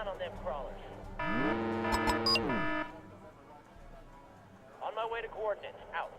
down on them crawlers. On my way to coordinates. Out.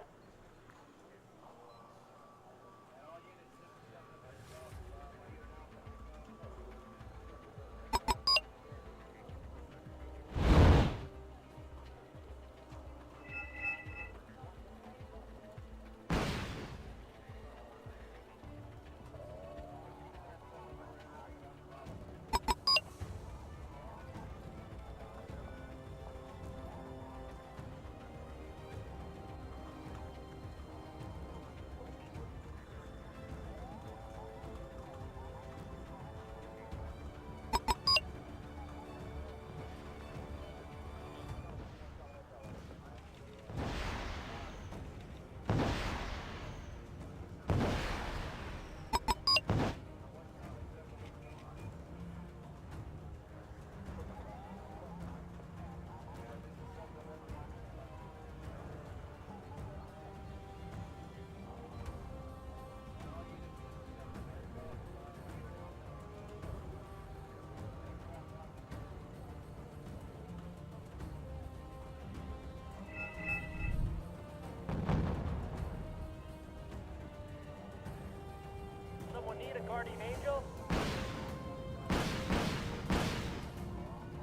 Need a guardian angel?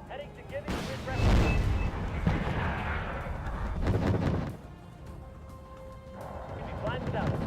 Heading to Giving with refuge. You'd be blind without it.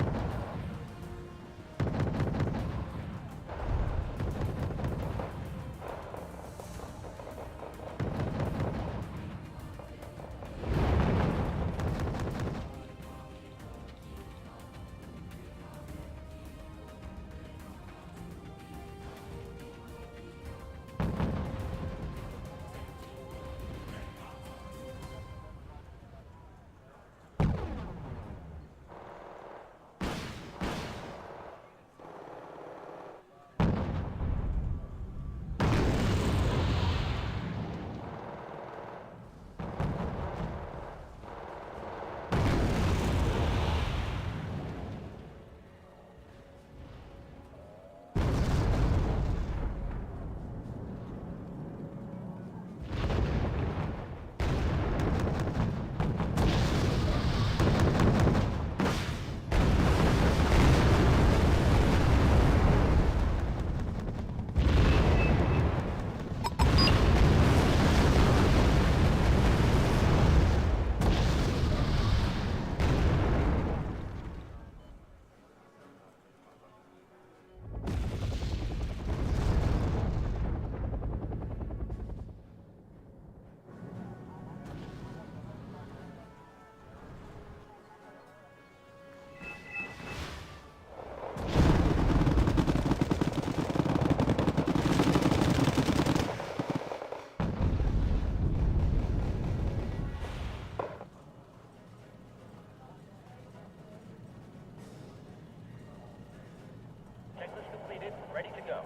Checklist completed. Ready to go.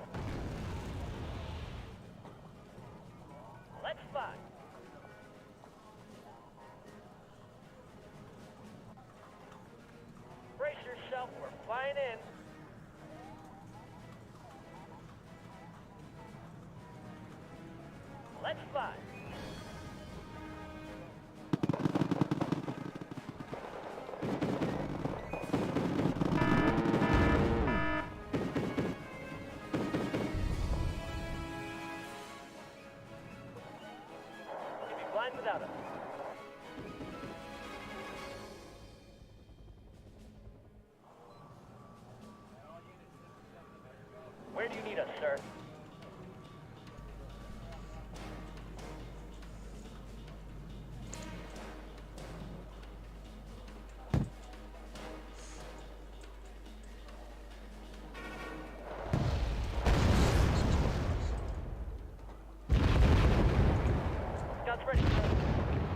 Let's fly. Brace yourself. We're flying in. Let's fly. Blind without us. Where do you need us, sir? Guns ready, sir.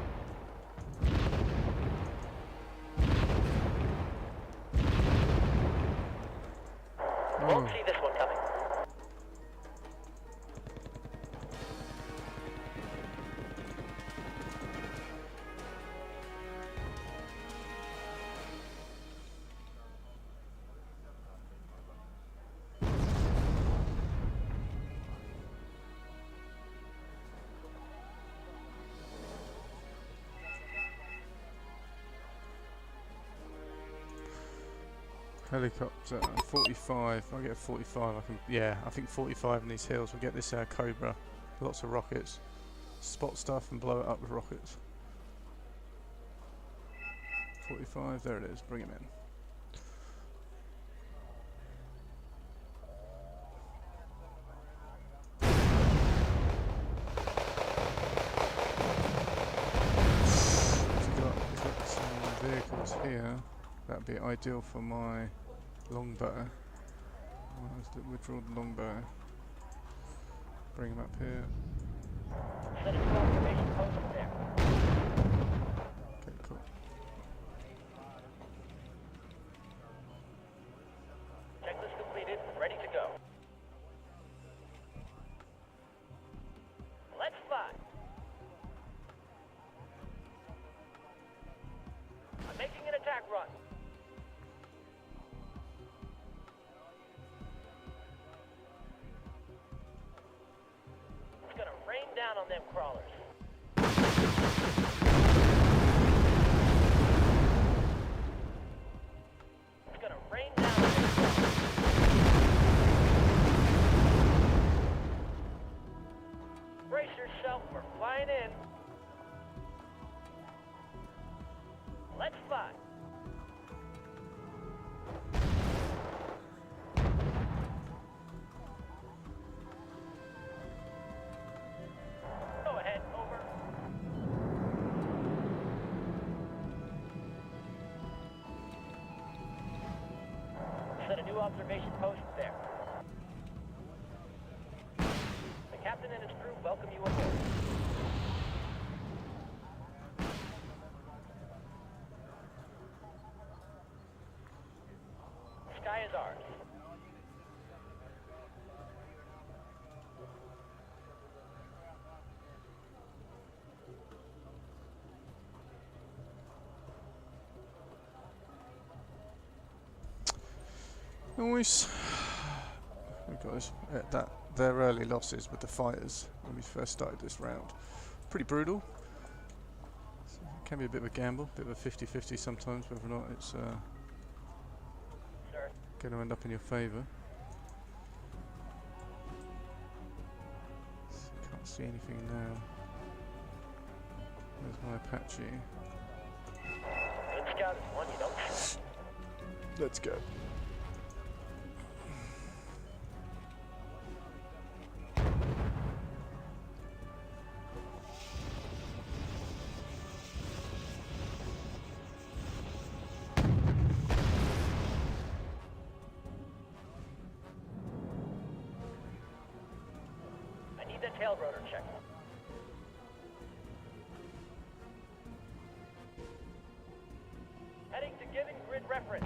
Helicopter, 45. If I get a 45, I can. Yeah, I think 45 in these hills. We'll get this Cobra. Lots of rockets. Spot stuff and blow it up with rockets. 45, there it is. Bring him in. We've got some vehicles here. That'd be ideal for my longbow. Let's withdraw the longbow. Bring him up here. Set a new observation post there. Okay, cool. Checklist completed. Ready to go. Let's fly. I'm making an attack run. It's gonna rain down on them crawlers. It's gonna rain down on them crawlers. Brace yourself, we're flying in. Let's fly. Go ahead, over. Set a new observation post there. The captain and his crew welcome you aboard. The sky is ours. Nice. We've got this, their early losses with the fighters when we first started this round. Pretty brutal. So it can be a bit of a gamble, a bit of a 50-50 sometimes, whether or not it's Sir. going to end up in your favour. Can't see anything now. There's my Apache. Good scout is one you don't shoot. Let's go. I need that tail rotor check. Heading to given grid reference.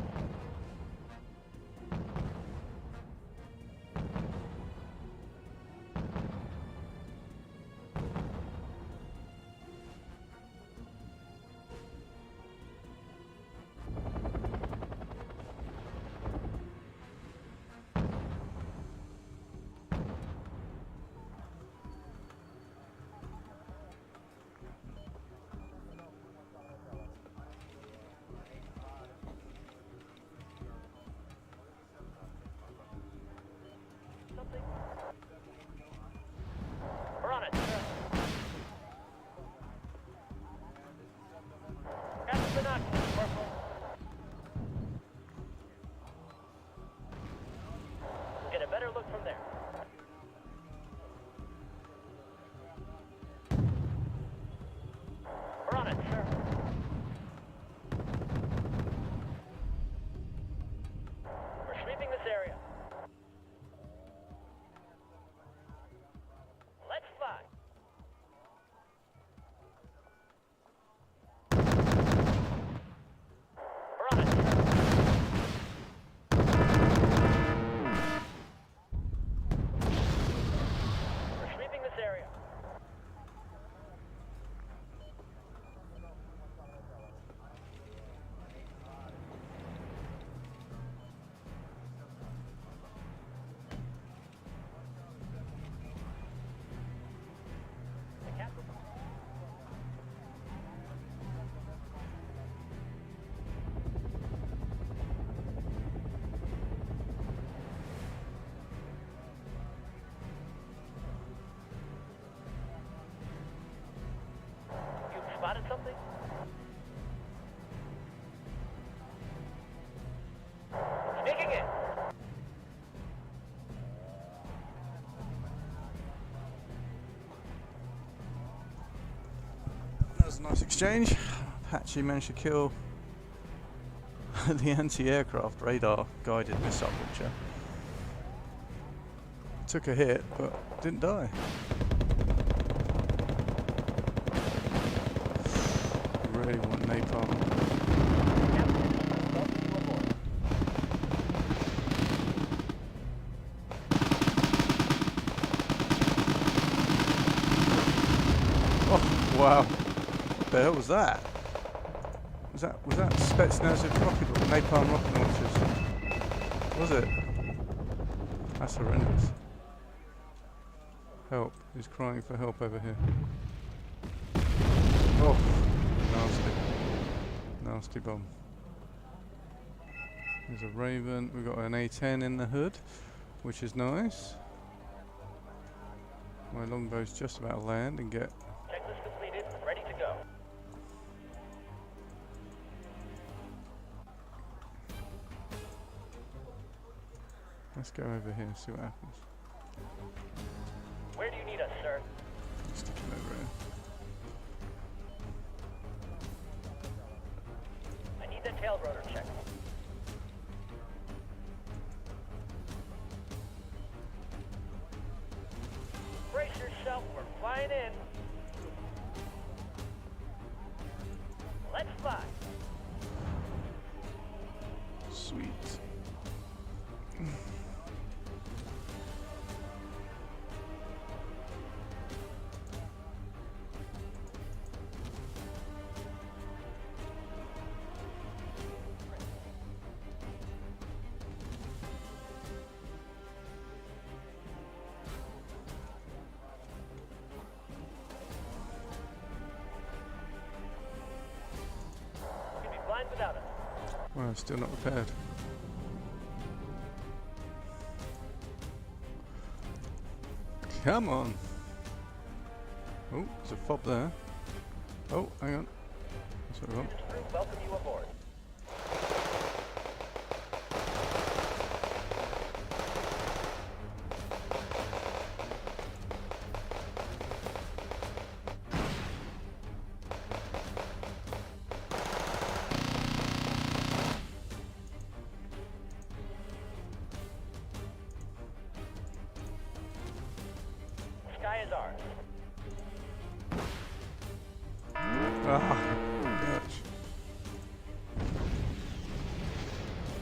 was a nice exchange. Apache managed to kill the anti-aircraft radar guided missile launcher. Took a hit, but didn't die. Really want napalm. Oh wow! What the hell was that? Was that Spetsnaz rocket napalm rocket launchers? Was it? That's horrendous. Help! He's crying for help over here. Oh, nasty bomb. There's a Raven. We've got an A10 in the hood, which is nice. My longbow's just about to land and get. Checklist completed. Ready to go. Let's go over here and see what happens. Where do you need us, sir? Stick him over here. I need the tail rotor check. Brace yourself, we're flying in. Let's fly. Sweet. You'd be flying without us. Well, still not repaired. Come on. Oh, there's a fob there. Oh, hang on. That's what I want. Crew welcome you aboard. The sky is ours. Ah, bitch.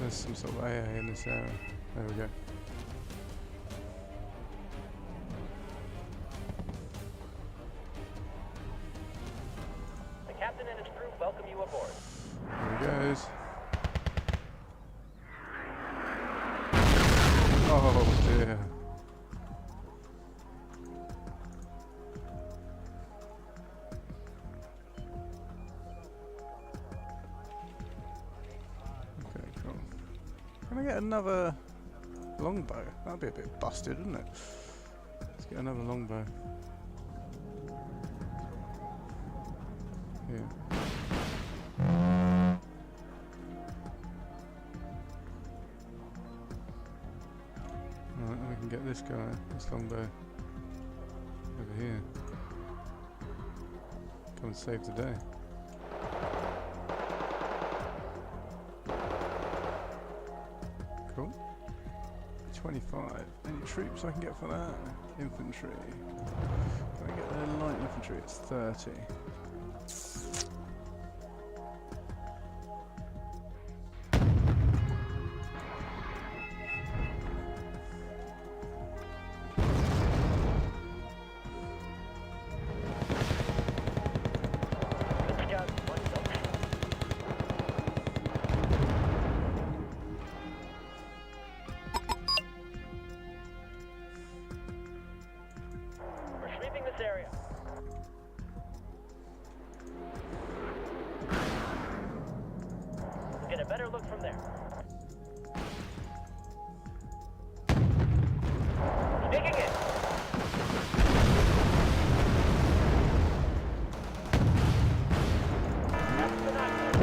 There's some sort of AA in this area. There we go. The captain and his crew welcome you aboard. There he goes. Oh dear. Okay, cool. Can I get another longbow? That'd be a bit busted, wouldn't it? Let's get another longbow. Yeah. Right, we can get this guy, this longbow, over here. Come and save the day. Cool. 25. Any troops I can get for that? Infantry. Can I get the light infantry? It's 30. Good job. One silk. We're sweeping this area. We'll get a better look from there. Sneaking in. Captain binoculars.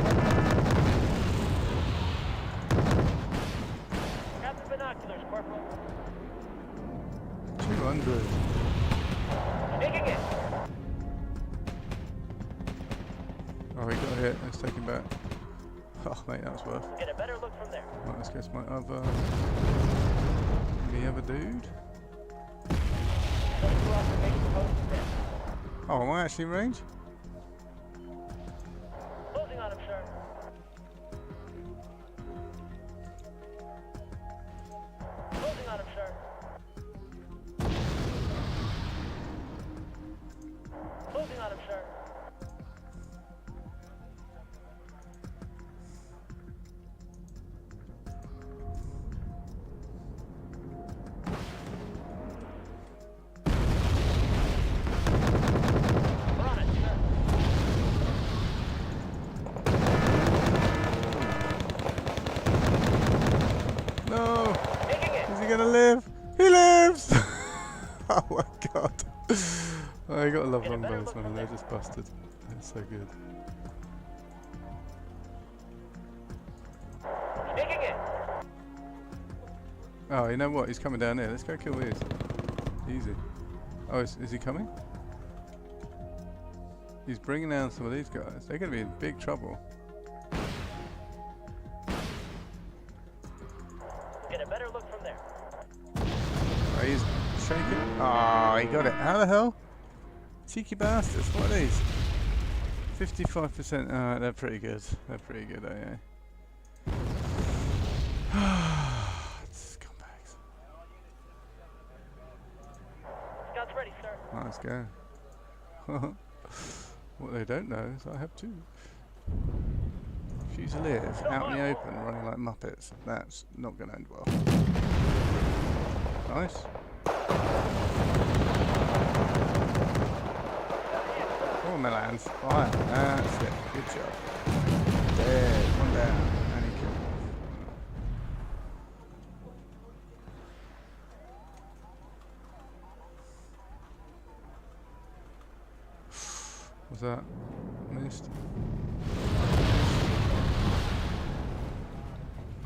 Captain binoculars, Corporal. 200. Sneaking in. Oh, he got hit. Let's take him back. Oh, mate, that was worth. Get a better look from there. Right, let's go to my other... The other dude. Set a new observation post set. Oh, am I actually in range? Closing on him, sir. Closing on him, sir. Closing on him, sir. We're on it, sir. No! Taking it. Is he gonna live? He lives! Oh my god. Oh, you gotta love longbows, man. They're just busted. They're so good. Taking it. Oh, you know what? He's coming down here. Let's go kill these. Easy. Oh, is he coming? He's bringing down some of these guys. They're going to be in big trouble. Get a better look from there. Oh, he's shaking. Oh, he got it. How the hell? Cheeky bastards. What are these? 55%. Alright, they're pretty good. They're pretty good, Scumbags. Scouts ready, sir. Right, let's go. What they don't know is I have two. Fusiliers out in the open running like Muppets. That's not going to end well. Nice. Oh, Milan's fire. That's it. Good job. Dead. One down. And he killed him. Was that missed?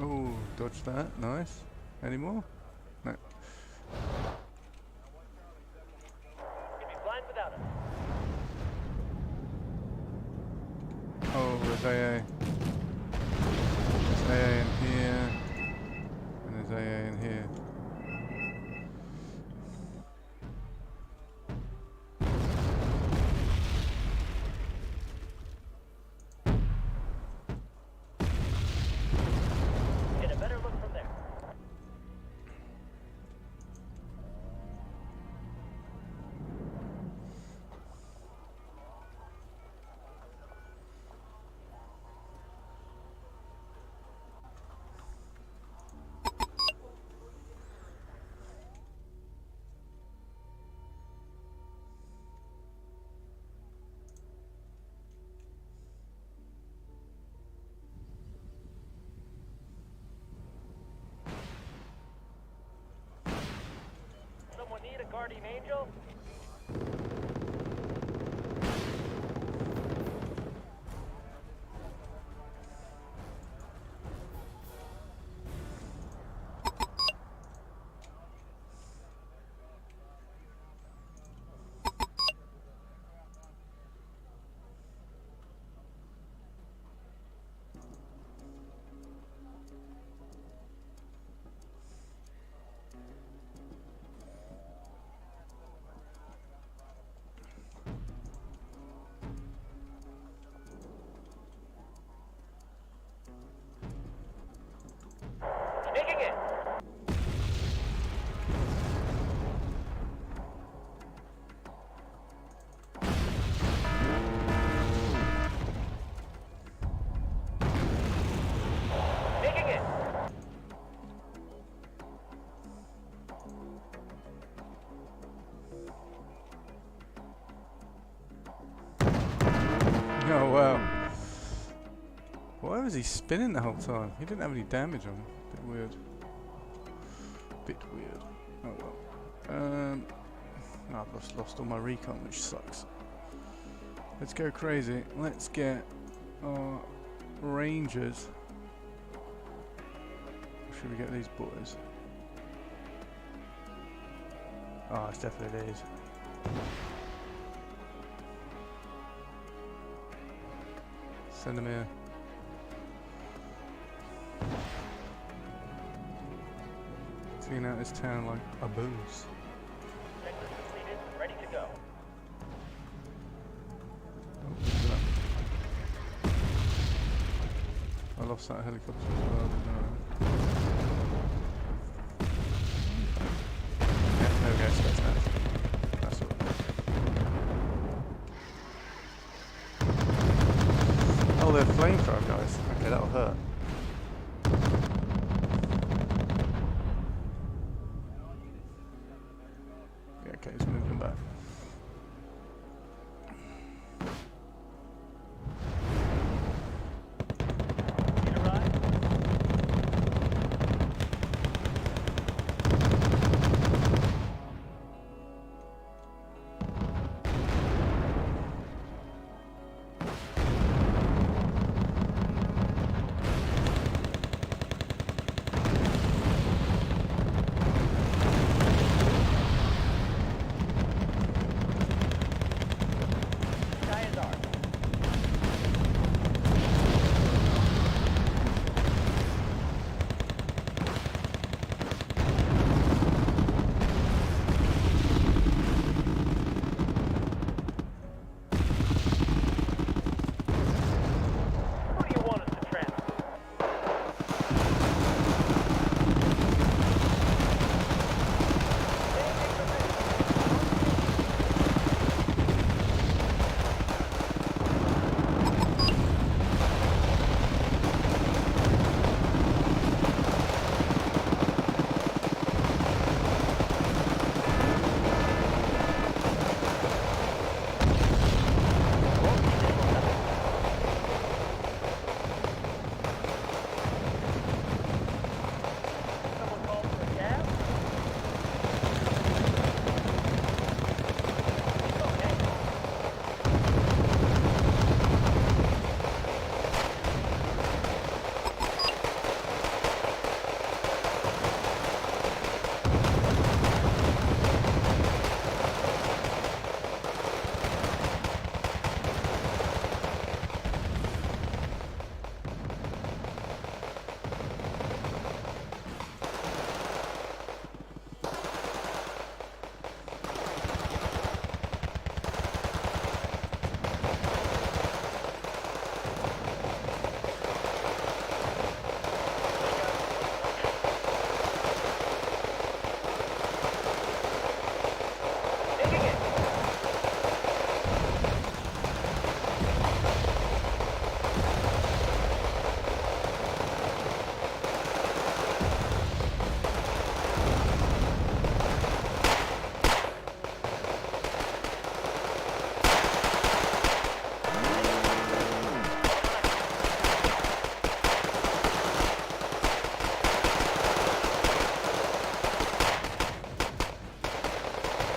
Oh, dodged that. Nice. Any more? No. You'd be blind without us. Oh, there's AA. There's AA in here. And there's AA in here. Get a better look from there. Someone need a guardian angel? Taking it. Taking it. Oh wow. Why was he spinning the whole time? He didn't have any damage on him. Bit weird. Bit weird. Oh well. I've lost all my recon, which sucks. Let's go crazy. Let's get our rangers. Should we get these boys? Oh, it's definitely these. Send him here. Clean out his town like a booze. Checklist completed. Ready to go. Oh, look at that. I lost that helicopter as well, didn't I? Yeah, there we go, space nav. That's all. Oh, they're flamethrower guys. Okay, that'll hurt. Yeah, okay, let's move them back. Need a ride? Sky is ours. Who do you want us to transport? Someone call for a cab? Okay. Digging it.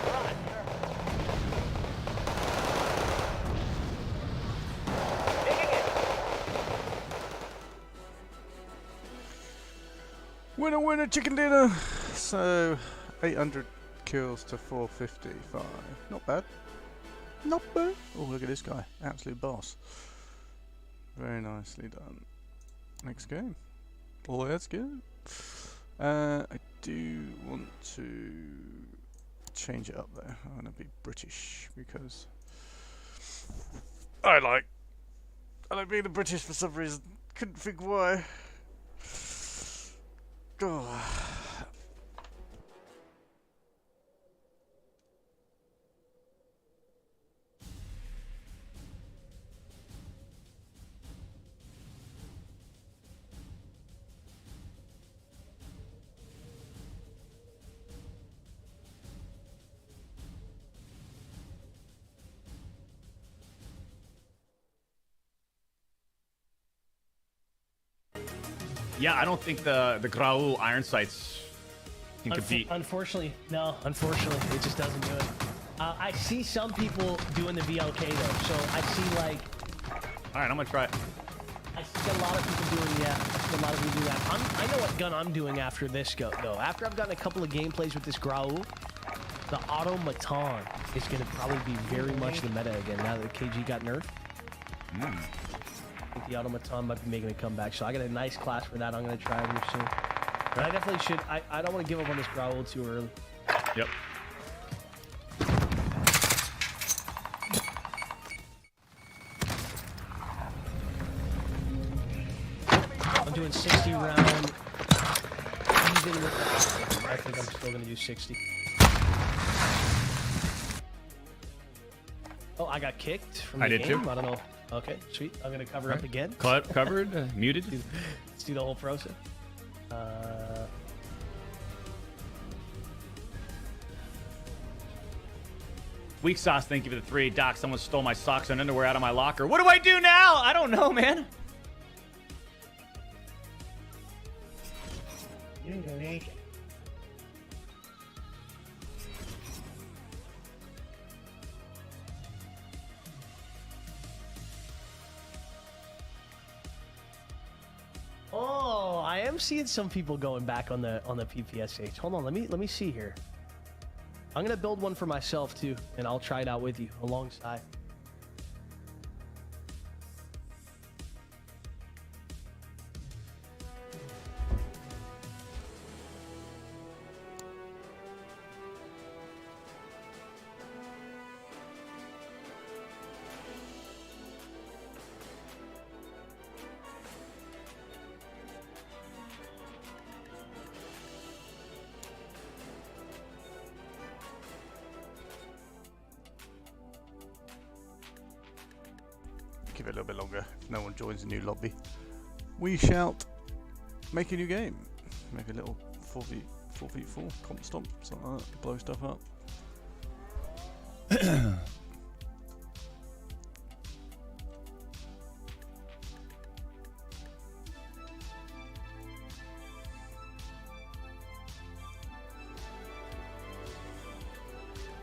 Right, sir. Digging it. Winner, winner, chicken dinner! So, 800 kills to 455. Not bad. Not bad. Oh, look at this guy. Absolute boss. Very nicely done. Next game. Oh, that's good. I do want to change it up there. I'm going to be British because I like being the British for some reason. Couldn't think why. Oh. Yeah, I don't think the Grau iron sights can compete. Unfortunately, no. Unfortunately, it just doesn't do it. I see some people doing the VLK though, so I see like. All right, I'm gonna try it. I see a lot of people doing I see a lot of people do that. I know what gun I'm doing after this though. After I've gotten a couple of gameplays with this Grau, the automaton is gonna probably be very much the meta again now that KG got nerfed. the automaton might be making a comeback. So I got a nice class for that. I'm going to try it here soon. But I definitely should. I don't want to give up on this growl too early. Yep. I'm doing 60 round. Even with the, I think I'm still going to do 60. Oh, I got kicked from the I did game. too. I don't know. Okay, sweet. I'm going to cover up again. Covered, muted. Let's do the whole process. Weak sauce, thank you for the 3. Doc, someone stole my socks and underwear out of my locker. What do I do now? I don't know, man. Oh, I am seeing some people going back on the PPSH. Hold on, let me see here. I'm gonna build one for myself too, and I'll try it out with you alongside. Give it a little bit longer if no one joins a new lobby. We shall make a new game. Make a little 4v4 comp stomp, something like that, blow stuff up.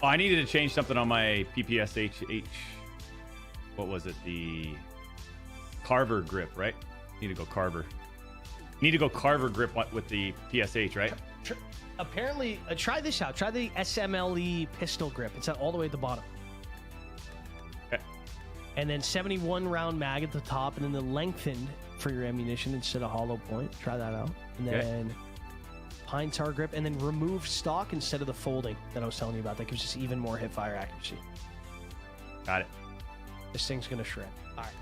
Oh, I needed to change something on my PPSH. What was it? The Carver grip, right? Need to go Carver. Need to go Carver grip with the PSH, right? Apparently, try this out. Try the SMLE pistol grip. It's all the way at the bottom. Okay. And then 71 round mag at the top, and then the lengthened for your ammunition instead of hollow point. Try that out. And then pine tar grip, and then remove stock instead of the folding that I was telling you about. That gives us even more hip fire accuracy. Got it. This thing's gonna shred. All right.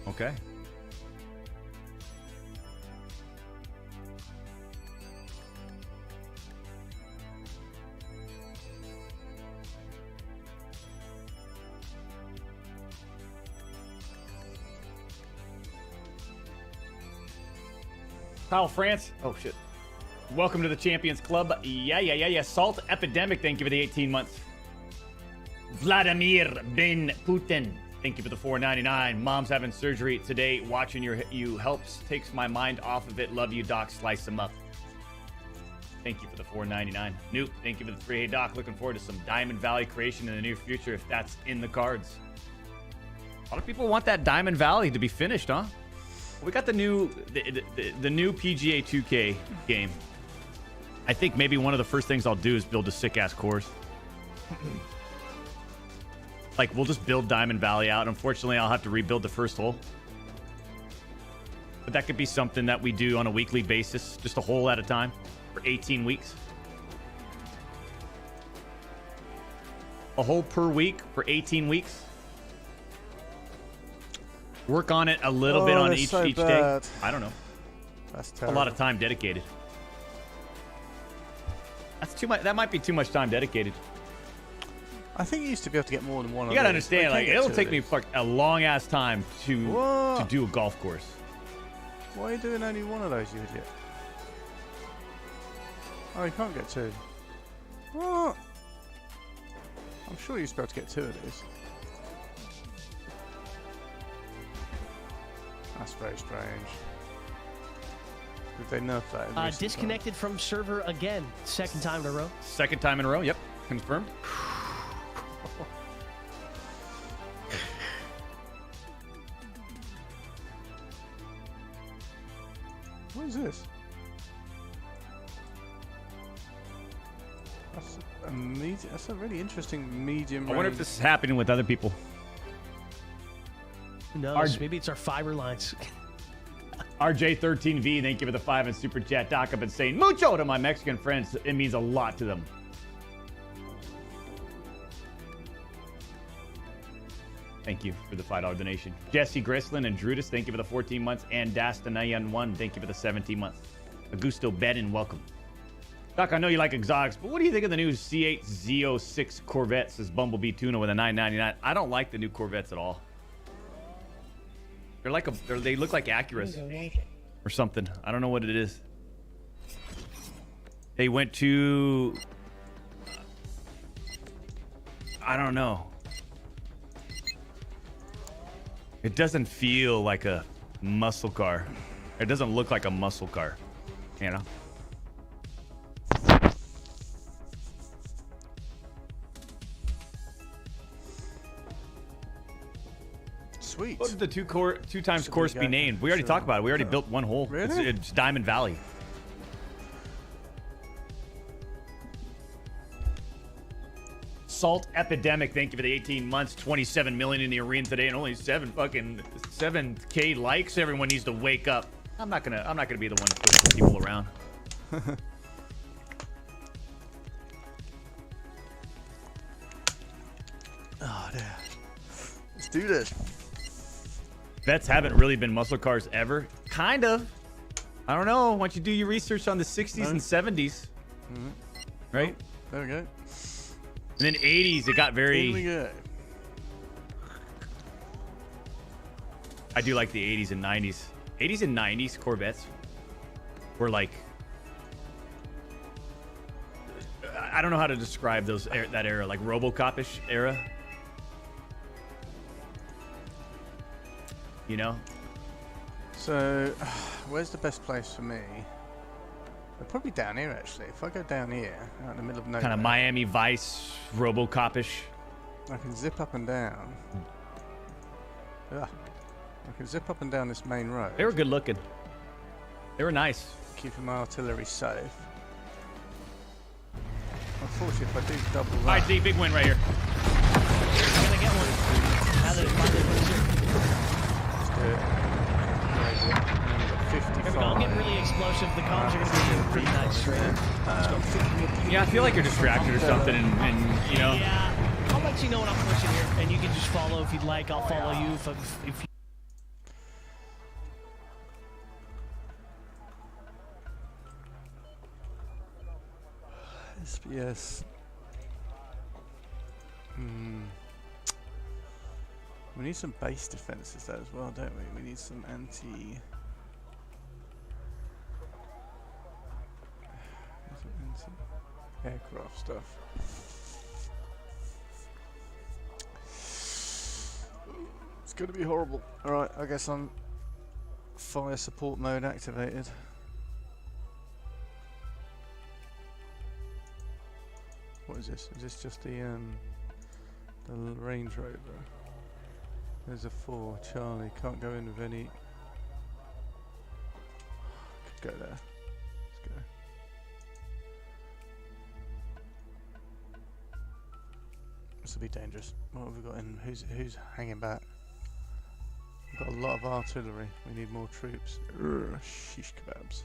Okay. Kyle France. Oh, shit. Welcome to the Champions Club. Yeah. Salt Epidemic, thank you for the 18 months. Vladimir Ben Putin, thank you for the $4.99. Mom's having surgery today. Watching you helps, takes my mind off of it. Love you, Doc. Slice them up. Thank you for the $4.99. Nope, thank you for the 3. Hey, Doc, looking forward to some Diamond Valley creation in the near future if that's in the cards. A lot of people want that Diamond Valley to be finished, huh? We got the new PGA 2K game. I think maybe one of the first things I'll do is build a sick-ass course. Like, we'll just build Diamond Valley out. Unfortunately, I'll have to rebuild the first hole. But that could be something that we do on a weekly basis, just a hole at a time for 18 weeks. A hole per week for 18 weeks. Work on it a little bit on each day. I don't know. That's terrible. A lot of time dedicated. That's too much. That might be too much time dedicated. I think you used to be able to get more than one. You gotta understand, like, it'll take me a long ass time to do a golf course. Why are you doing only one of those, you idiot? Oh, you can't get 2. What? I'm sure you used to be able to get 2 of these. That's very strange. Did they nerf that? In recent Disconnected from server again. Second time in a row. Second time in a row. Yep, confirmed. What is this? That's a really interesting medium. I wonder if this is happening with other people. Who knows? Maybe it's our fiber lines. RJ13V, thank you for the 5 and super chat. Doc, I've been saying mucho to my Mexican friends. It means a lot to them. Thank you for the $5 donation. Jesse Grislin and Drudis, thank you for the 14 months. And Dastanayan1, thank you for the 17 months. Augusto Bedin, welcome. Doc, I know you like exotics, but what do you think of the new C8 Z06 Corvette? Says Bumblebee Tuna with a $9.99. I don't like the new Corvettes at all. They're like they look like Acuras or something. I don't know what it is. They went to, I don't know. It doesn't feel like a muscle car. It doesn't look like a muscle car, you know? Sweet. What did the two times course be named? We already talked about it. We already built one hole. Really? It's Diamond Valley. Salt Epidemic, thank you for the 18 months, 27 million in the arena today, and only 7K likes. Everyone needs to wake up. I'm not gonna be the one to push people around. Oh, damn. Let's do this. Vets haven't really been muscle cars ever. Kind of. I don't know. Once you do your research on the 60s and 70s, right? Oh, there we go. And then 80s, it got very. Here we go. I do like the 80s and 90s. 80s and 90s Corvettes were like, I don't know how to describe that era, like RoboCop-ish era. You know? So, where's the best place for me? They're probably down here, actually. If I go down here, out in the middle of nowhere, Kind of Miami Vice, RoboCop-ish. I can zip up and down. Ugh. I can zip up and down this main road. They were good looking. They were nice. Keeping my artillery safe. Unfortunately, if I do double that... All right, D, big win right here. I'm gonna get one. Now that it's finally Let's do it. 55. I'm getting really explosive. The comms are gonna be pretty nice straight. Yeah, I feel like you're distracted or something, and you know. Yeah, I'll let you know when I'm pushing here, and you can just follow if you'd like. I'll follow you if you. Yes. We need some base defenses there as well, don't we? We need some anti-aircraft stuff. It's going to be horrible. Alright, I guess I'm fire support mode activated. What is this? Is this just the Range Rover? There's a 4, Charlie. Can't go in with any. Could go there. Let's go. This will be dangerous. What have we got in? Who's hanging back? We've got a lot of artillery. We need more troops. Urgh, shish kebabs.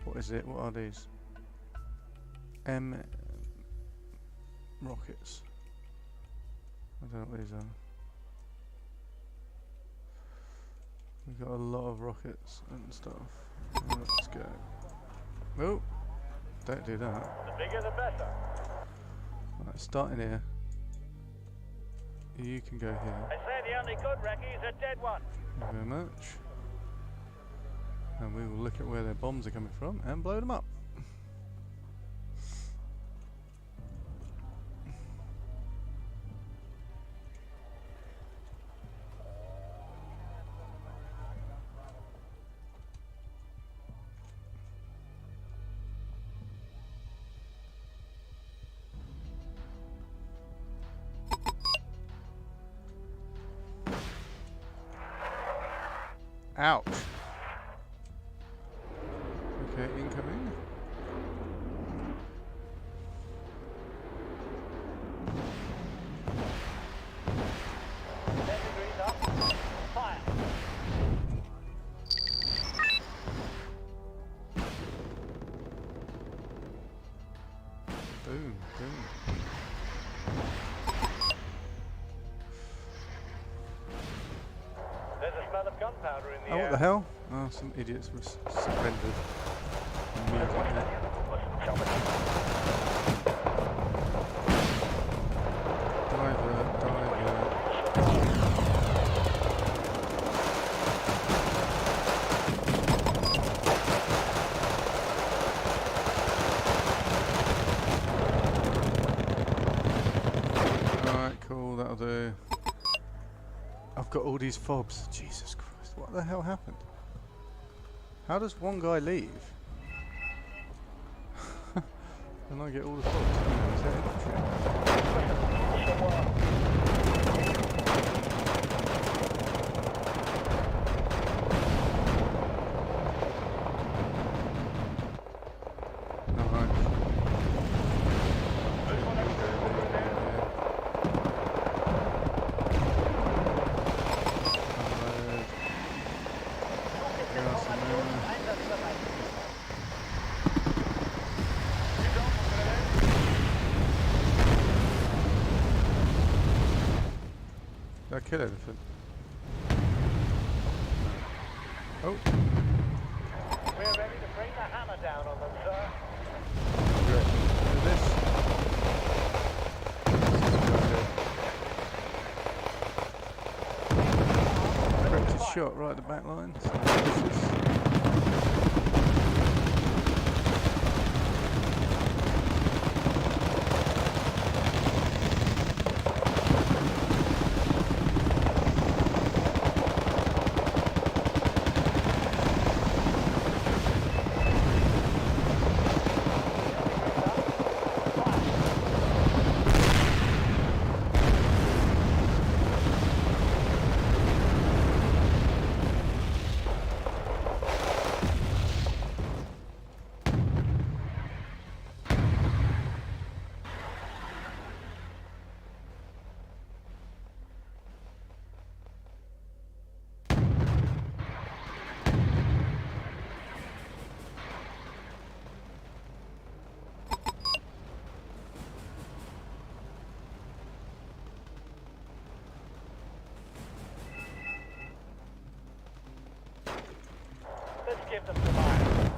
What is it? What are these? Rockets. I don't know what these are. We've got a lot of rockets and stuff. Let's go. Oh! Don't do that. The bigger the better. Right, starting here. You can go here. I say the only good recce is a dead one. Thank you very much. And we will look at where their bombs are coming from and blow them up. Ouch. Okay, incoming. trail of gunpowder in the Oh, air. what the hell? Oh, some idiots were surrendered immediately. Alright, cool, that'll do. I've got all these fobs. Jesus Christ, what the hell happened? How does one guy leave? And I get all the fobs. Oh, is that did I kill anything? Oh. We're ready to bring the hammer down on them, sir. Great. Do this. Corrected shot right at the back line. So Let's give them some iron.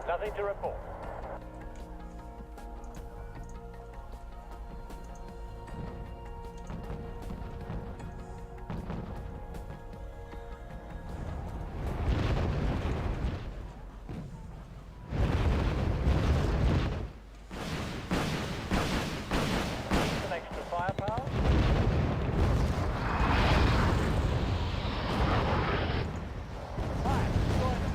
Nothing to report. Some extra firepower. Fire, join them.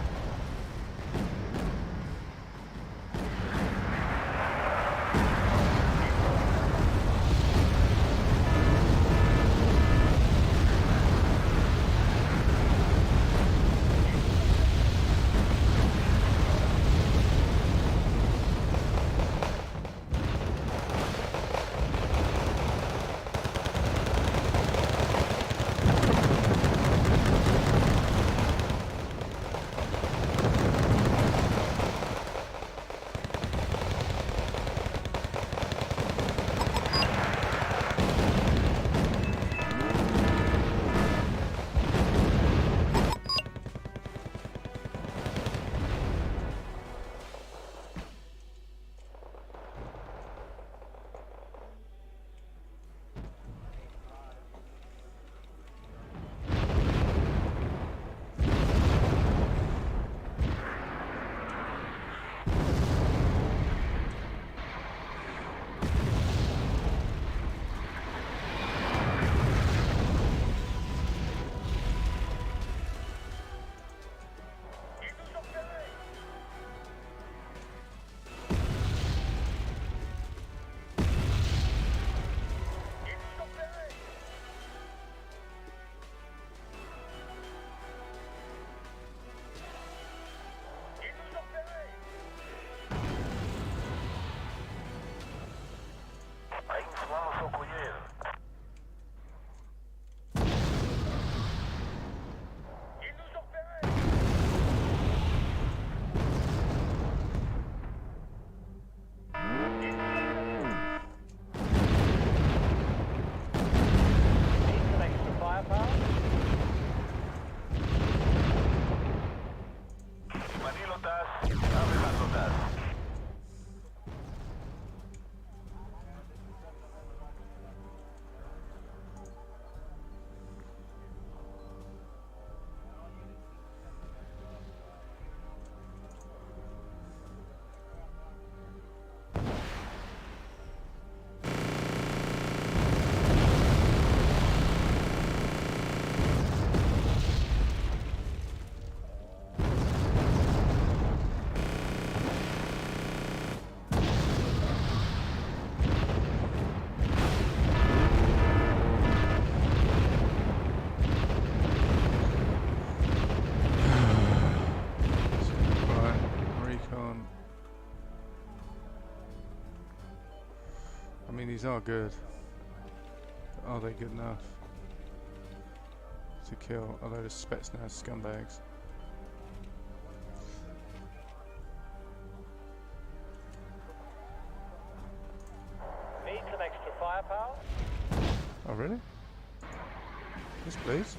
I mean, these are good. But are they good enough to kill a load of Spetsnaz scumbags? Need some extra firepower? Oh, really? Yes, please.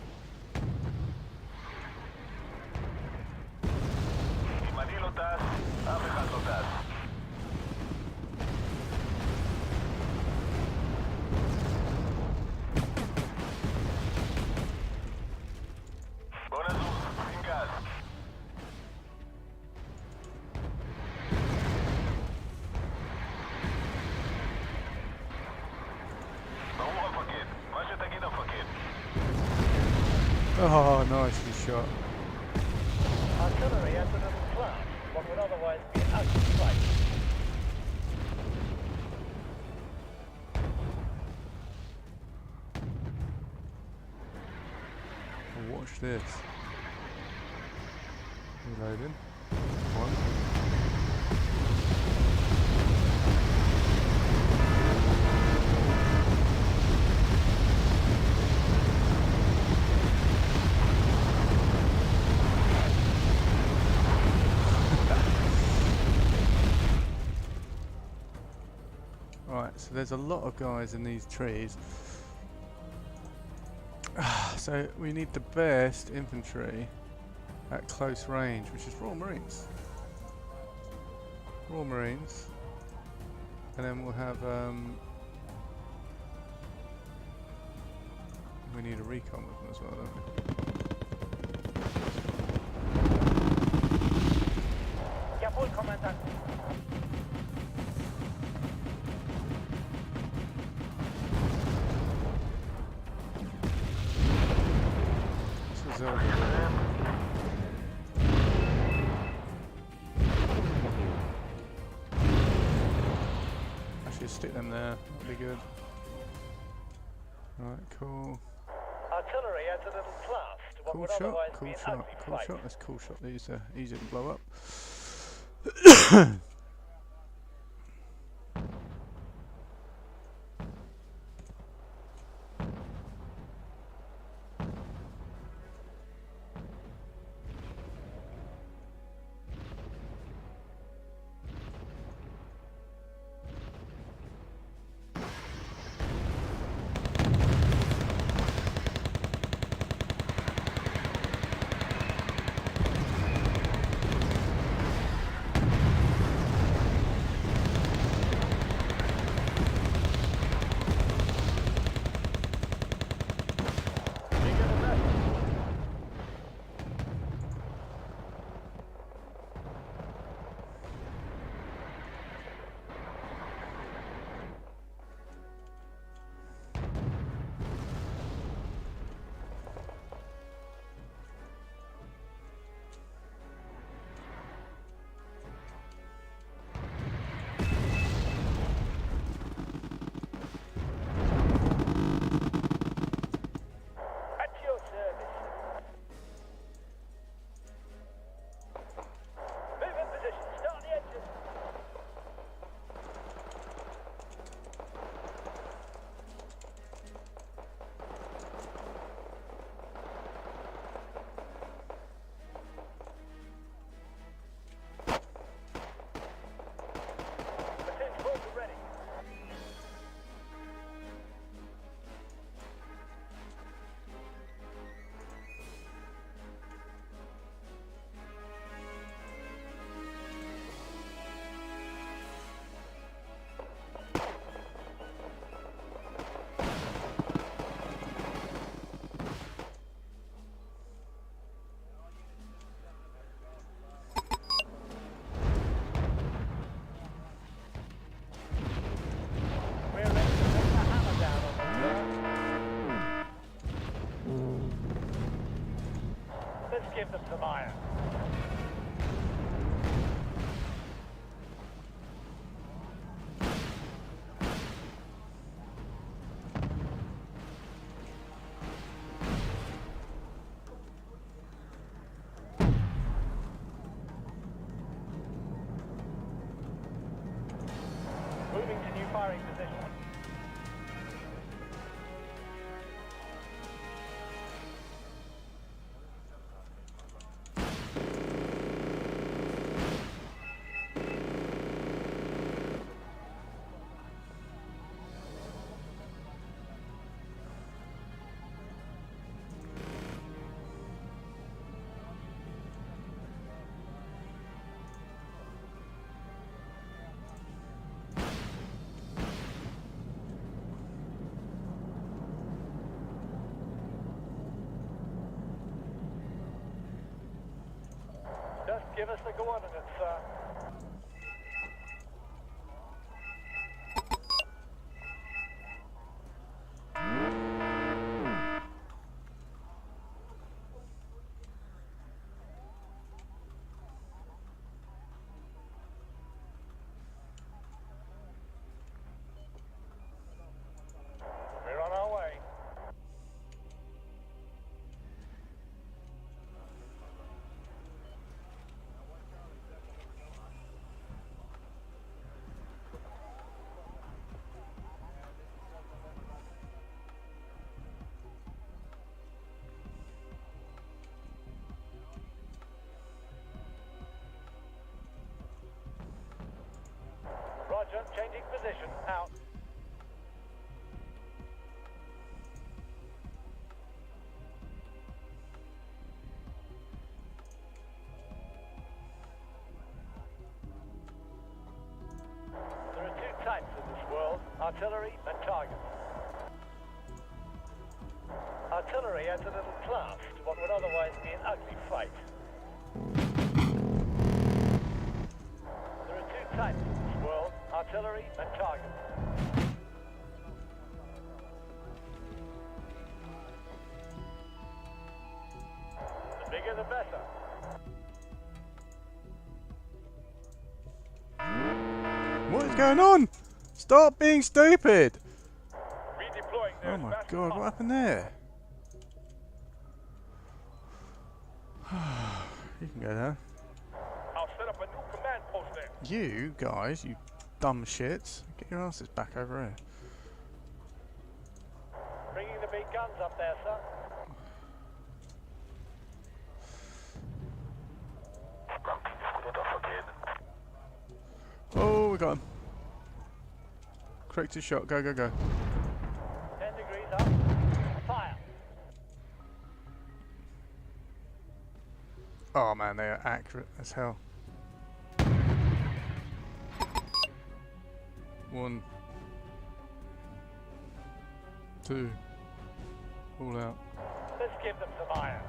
Oh, nicely shot. Artillery has a little class, what would otherwise be an ugly fight. Watch this. Reloading. One. Right, so there's a lot of guys in these trees. So we need the best infantry at close range, which is Royal Marines. Royal Marines, and then we'll have we need a recon with them as well, don't we? Jawohl, Kommandant. This is over. Actually, stick them there. That'll be good. Right, cool. Artillery adds a little class to what Cool would shot, otherwise cool be an shot, ugly cool fight. shot. That's cool shot. These are easy to blow up. At your service. Move in position. Start the engine. Platoon force are ready. We're ready to take the hammer down on them, sir. Let's give them some iron. Moving to new firing position. Just give us the coordinates, sir. We're on our way. Roger, changing position. Out. Artillery and target. Artillery adds a little class to what would otherwise be an ugly fight. There are two types in this world, artillery and target. The bigger the better. What is going on? Stop being stupid! Redeploying there Oh as my fast as god, what possible. happened there? You can go there. I'll set up a new command post there. You guys, you dumb shits, get your asses back over here. Bringing the big guns up there, sir. Oh, we got him. Corrected shot, go, go, go. 10 degrees up. Fire. Oh man, they are accurate as hell. 1, 2, all out. Let's give them some iron.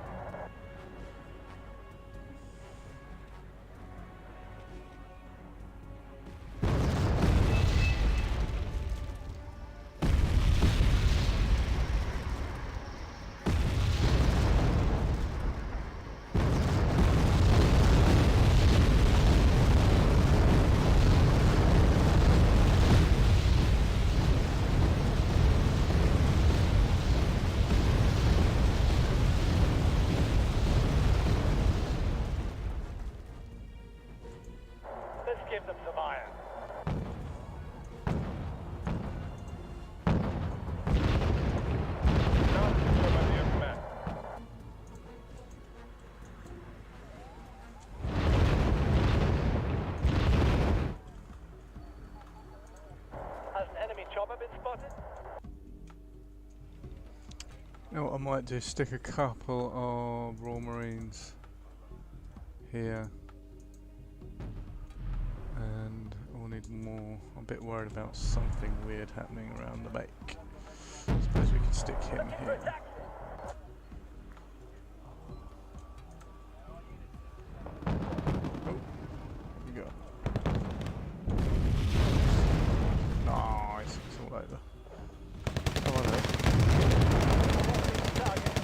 Let's give them some iron. Now, somebody in command. Has an enemy chopper been spotted? You know what I might do? Stick a couple of Royal Marines here. And we'll need more. I'm a bit worried about something weird happening around the back. Suppose we can stick him Looking for here. attack. Oh, here we go. Nice, it's all over. Come on then. Target.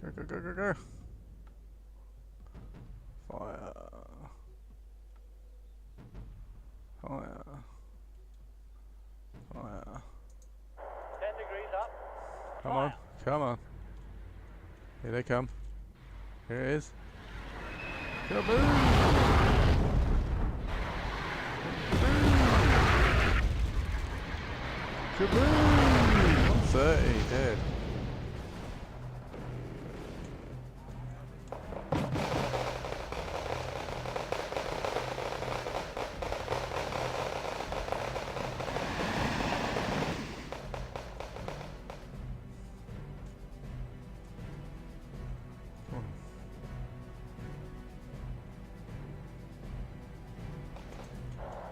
Go, go, go, go, go. Fire. Fire. Fire. 10 degrees up. Come on, come on. Here they come. Here it is. Kaboom! Kaboom! 130, dead.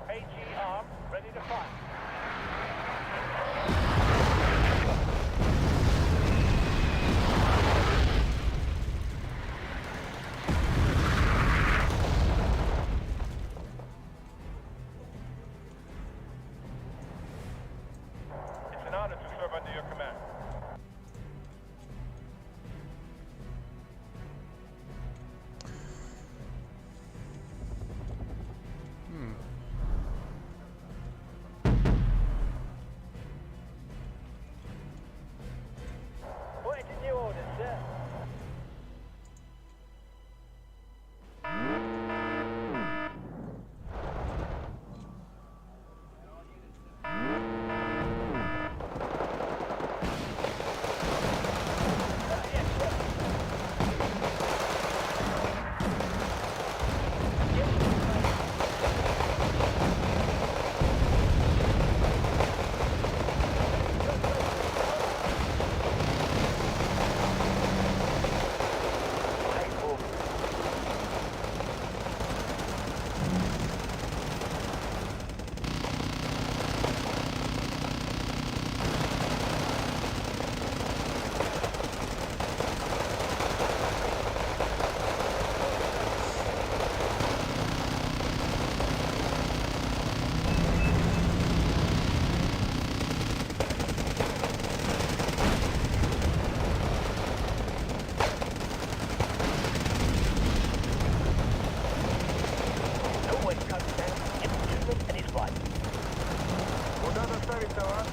AG arm, ready to fire. flamethrower.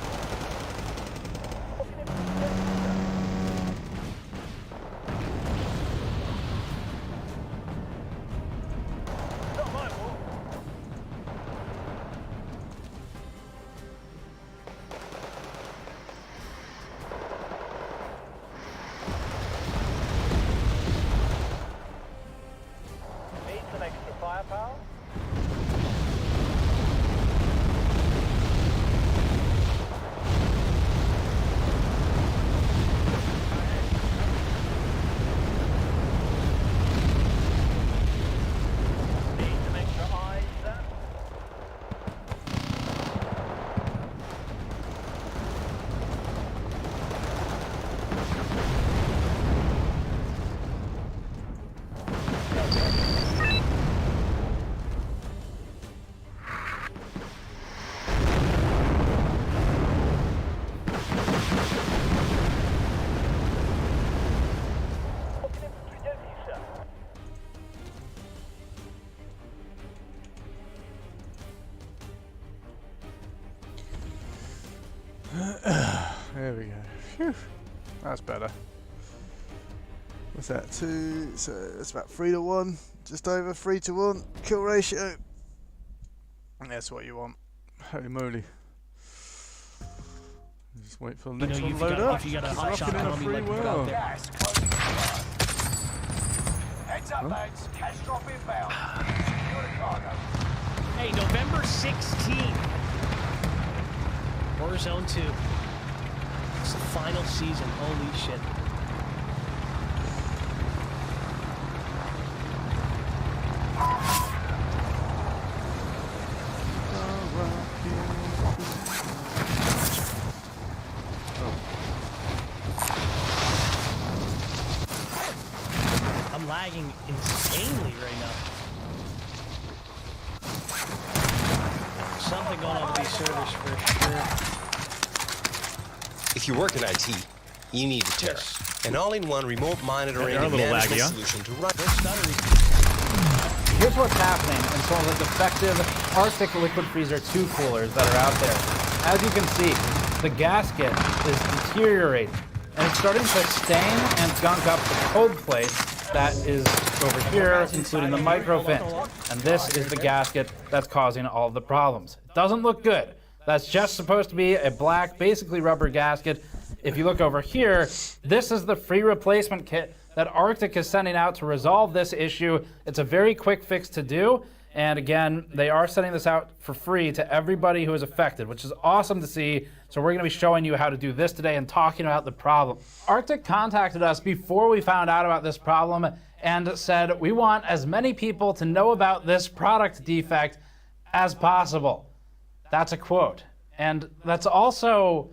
Not my war. Need some extra firepower? Need some extra eyes there? What can infantry do for you, sir? There we go. Phew. That's better. What's that? 2, so that's about 3 to 1. Just over 3 to 1 kill ratio. And that's what you want. Holy moly. Just wait for the next one to load up. If you got a hot It's shot rocking in a coming, free like you've got well. there. Gas closing fire. Heads up, lads. Cash drop inbound. Secure the cargo. Hey, November 16th. Warzone 2. It's the final season. Holy shit. I'm lagging insanely right now. Something going on with these servers for sure. If you work in IT, you need Terra, Yes. an all-in-one remote monitoring they're a and little management laggy, huh? solution to run. They're stuttery. Here's what's happening in some of the defective Arctic liquid freezer 2 coolers that are out there. As you can see, the gasket is deteriorating, and it's starting to stain and gunk up the cold plate that is over here, including the micro fins. And this is the gasket that's causing all of the problems. It doesn't look good. That's just supposed to be a black, basically rubber gasket. If you look over here, this is the free replacement kit that Arctic is sending out to resolve this issue. It's a very quick fix to do. And again, they are sending this out for free to everybody who is affected, which is awesome to see. So we're gonna be showing you how to do this today and talking about the problem. Arctic contacted us before we found out about this problem and said, we want as many people to know about this product defect as possible. That's a quote. And that's also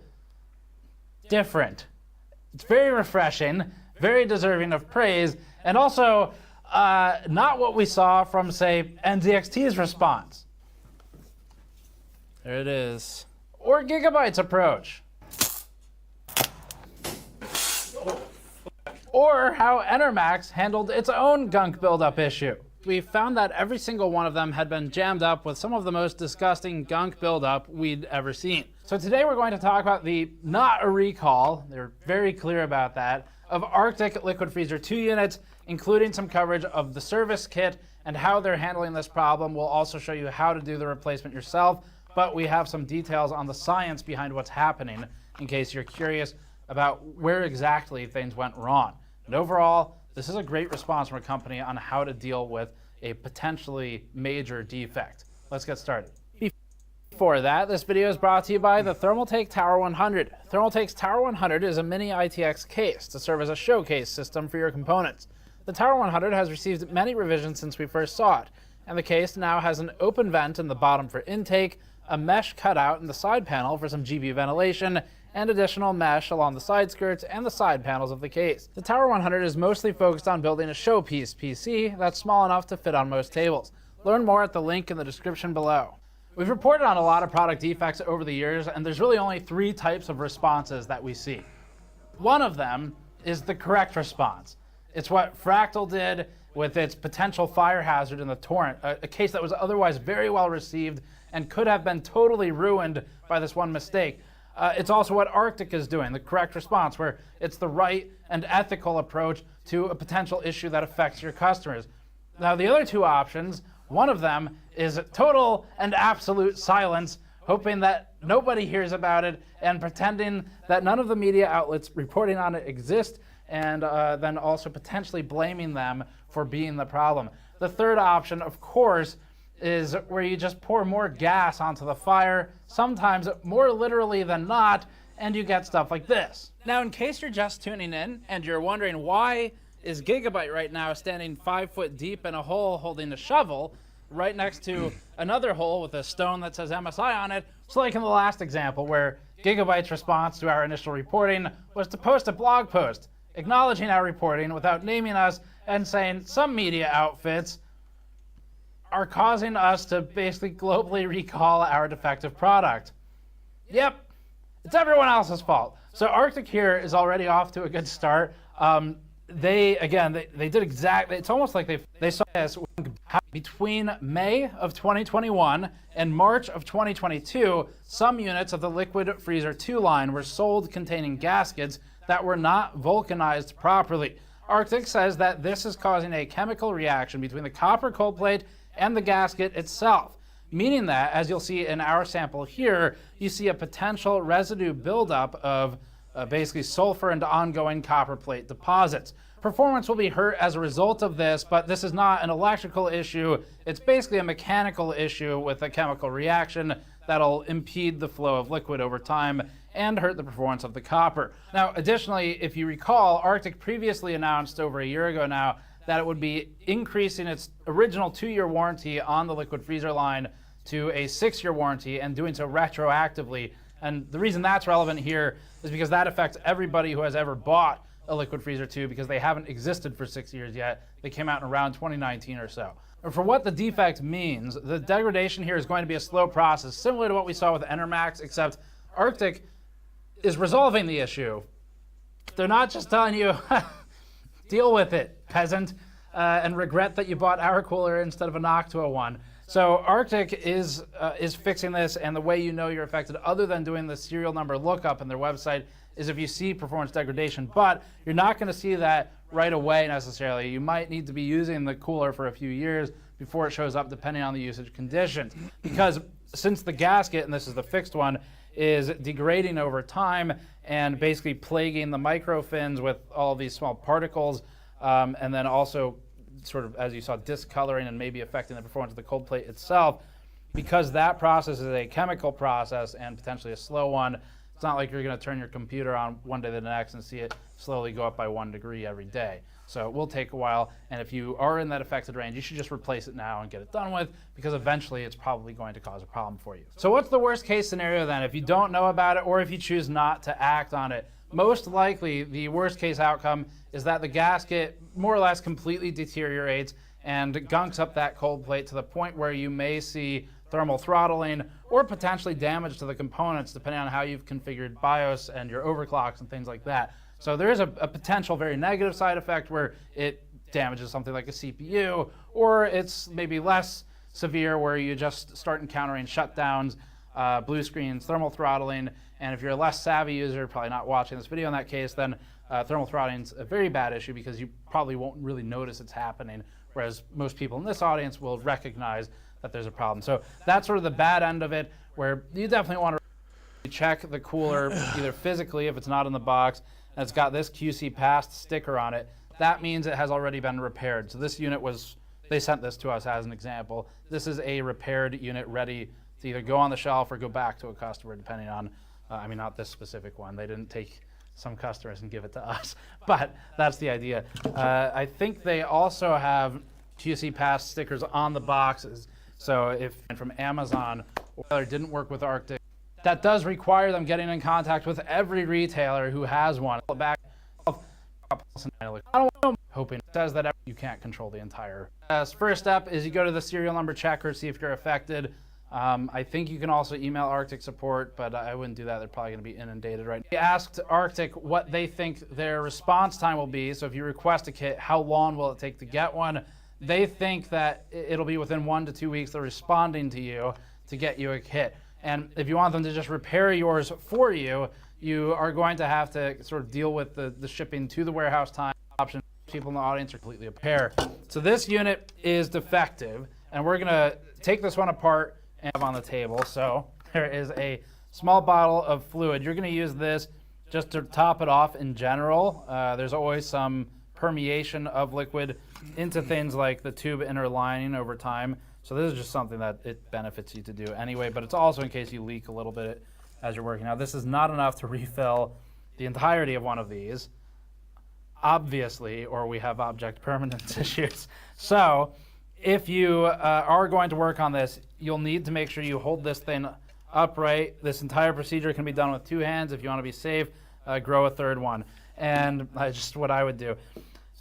different. It's very refreshing, very deserving of praise, and also not what we saw from, say, NZXT's response. There it is. Or Gigabyte's approach. Or how Enermax handled its own gunk buildup issue. We found that every single one of them had been jammed up with some of the most disgusting gunk buildup we'd ever seen. So today we're going to talk about the not a recall, they're very clear about that, of Arctic Liquid Freezer 2 units, including some coverage of the service kit and how they're handling this problem. We'll also show you how to do the replacement yourself, but we have some details on the science behind what's happening in case you're curious about where exactly things went wrong. And overall, this is a great response from a company on how to deal with a potentially major defect. Let's get started. Before that, this video is brought to you by the Thermaltake Tower 100. Thermaltake's Tower 100 is a mini ITX case to serve as a showcase system for your components. The Tower 100 has received many revisions since we first saw it, and the case now has an open vent in the bottom for intake, a mesh cutout in the side panel for some GB ventilation, and additional mesh along the side skirts and the side panels of the case. The Tower 100 is mostly focused on building a showpiece PC that's small enough to fit on most tables. Learn more at the link in the description below. We've reported on a lot of product defects over the years, and there's really only 3 types of responses that we see. One of them is the correct response. It's what Fractal did with its potential fire hazard in the torrent, a case that was otherwise very well received and could have been totally ruined by this one mistake. It's also what Arctic is doing, the correct response, where it's the right and ethical approach to a potential issue that affects your customers. Now, the other two options, one of them is total and absolute silence, hoping that nobody hears about it and pretending that none of the media outlets reporting on it exist, and then also potentially blaming them for being the problem. The third option, of course, is where you just pour more gas onto the fire, sometimes more literally than not, and you get stuff like this. Now, in case you're just tuning in and you're wondering why is Gigabyte right now standing 5 foot deep in a hole holding a shovel right next to another hole with a stone that says MSI on it, it's like in the last example where Gigabyte's response to our initial reporting was to post a blog post acknowledging our reporting without naming us and saying some media outfits are causing us to basically globally recall our defective product. Yep, it's everyone else's fault. So Arctic here is already off to a good start. They did exactly, it's almost like they saw this between May of 2021 and March of 2022, some units of the Liquid Freezer 2 line were sold containing gaskets that were not vulcanized properly. Arctic says that this is causing a chemical reaction between the copper cold plate and the gasket itself, meaning that, as you'll see in our sample here, you see a potential residue buildup of basically sulfur and ongoing copper plate deposits. Performance will be hurt as a result of this, but this is not an electrical issue. It's basically a mechanical issue with a chemical reaction that'll impede the flow of liquid over time and hurt the performance of the copper. Now, additionally, if you recall, Arctic previously announced over a year ago now that it would be increasing its original 2-year warranty on the Liquid Freezer line to a 6-year warranty and doing so retroactively. And the reason that's relevant here is because that affects everybody who has ever bought a Liquid Freezer 2 because they haven't existed for 6 years yet. They came out in around 2019 or so. For what the defect means, the degradation here is going to be a slow process, similar to what we saw with Enermax, except Arctic is resolving the issue. They're not just telling you, deal with it, peasant, and regret that you bought our cooler instead of a Noctua one. So Arctic is fixing this, and the way you know you're affected, other than doing the serial number lookup in their website, is if you see performance degradation. But you're not going to see that right away necessarily. You might need to be using the cooler for a few years before it shows up, depending on the usage conditions. Because since the gasket, and this is the fixed one, is degrading over time and basically plaguing the microfins with all these small particles, and then also sort of, as you saw, discoloring and maybe affecting the performance of the cold plate itself. Because that process is a chemical process and potentially a slow one, it's not like you're going to turn your computer on one day to the next and see it slowly go up by 1 degree every day. So it will take a while, and if you are in that affected range, you should just replace it now and get it done with, because eventually it's probably going to cause a problem for you. So what's the worst case scenario then if you don't know about it or if you choose not to act on it? Most likely, the worst case outcome is that the gasket more or less completely deteriorates and gunks up that cold plate to the point where you may see thermal throttling or potentially damage to the components, depending on how you've configured BIOS and your overclocks and things like that. So there is a potential very negative side effect where it damages something like a CPU, or it's maybe less severe where you just start encountering shutdowns, blue screens, thermal throttling, and if you're a less savvy user, probably not watching this video in that case, then thermal throttling is a very bad issue because you probably won't really notice it's happening, whereas most people in this audience will recognize that there's a problem. So that's sort of the bad end of it, where you definitely want to check the cooler either physically if it's not in the box, and it's got this QC passed sticker on it. That means it has already been repaired. So this unit was, they sent this to us as an example. This is a repaired unit ready to either go on the shelf or go back to a customer, depending on, I mean, not this specific one. They didn't take some customers and give it to us, but that's the idea. I think they also have QC passed stickers on the boxes. So if from Amazon or didn't work with Arctic, that does require them getting in contact with every retailer who has one. Back, hoping it says that you can't control the entire. First step is you go to the serial number checker, see if you're affected. I think you can also email Arctic support, but I wouldn't do that. They're probably going to be inundated right now. We asked Arctic what they think their response time will be. So if you request a kit, how long will it take to get one? They think that it'll be within 1 to 2 weeks. They're responding to you to get you a kit. And if you want them to just repair yours for you, you are going to have to sort of deal with the shipping to the warehouse time option. People in the audience are completely repair. So this unit is defective, and we're going to take this one apart and have on the table. So there is a small bottle of fluid. You're going to use this just to top it off in general. There's always some permeation of liquid into things like the tube inner lining over time. So this is just something that it benefits you to do anyway, but it's also in case you leak a little bit as you're working. Now this is not enough to refill the entirety of one of these, obviously, or we have object permanence issues. So if you are going to work on this, you'll need to make sure you hold this thing upright. This entire procedure can be done with 2 hands. If you want to be safe, grow a third one. And just what I would do.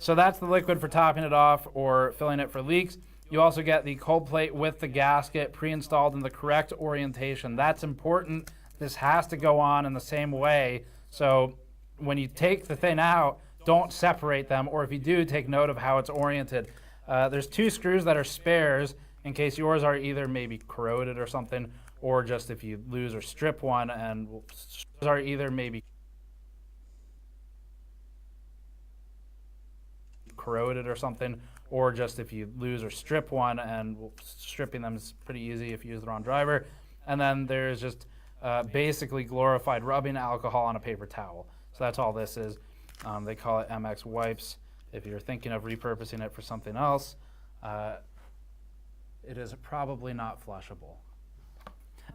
So that's the liquid for topping it off or filling it for leaks. You also get the cold plate with the gasket pre-installed in the correct orientation. That's important. This has to go on in the same way. So when you take the thing out, don't separate them, or if you do, take note of how it's oriented. There's 2 screws that are spares in case yours are either maybe corroded or something, or just if you lose or strip one, and are either maybe corroded or something, or just if you lose or strip one, and stripping them is pretty easy if you use the wrong driver. And then there's just basically glorified rubbing alcohol on a paper towel. So that's all this is. They call it MX wipes. If you're thinking of repurposing it for something else, it is probably not flushable.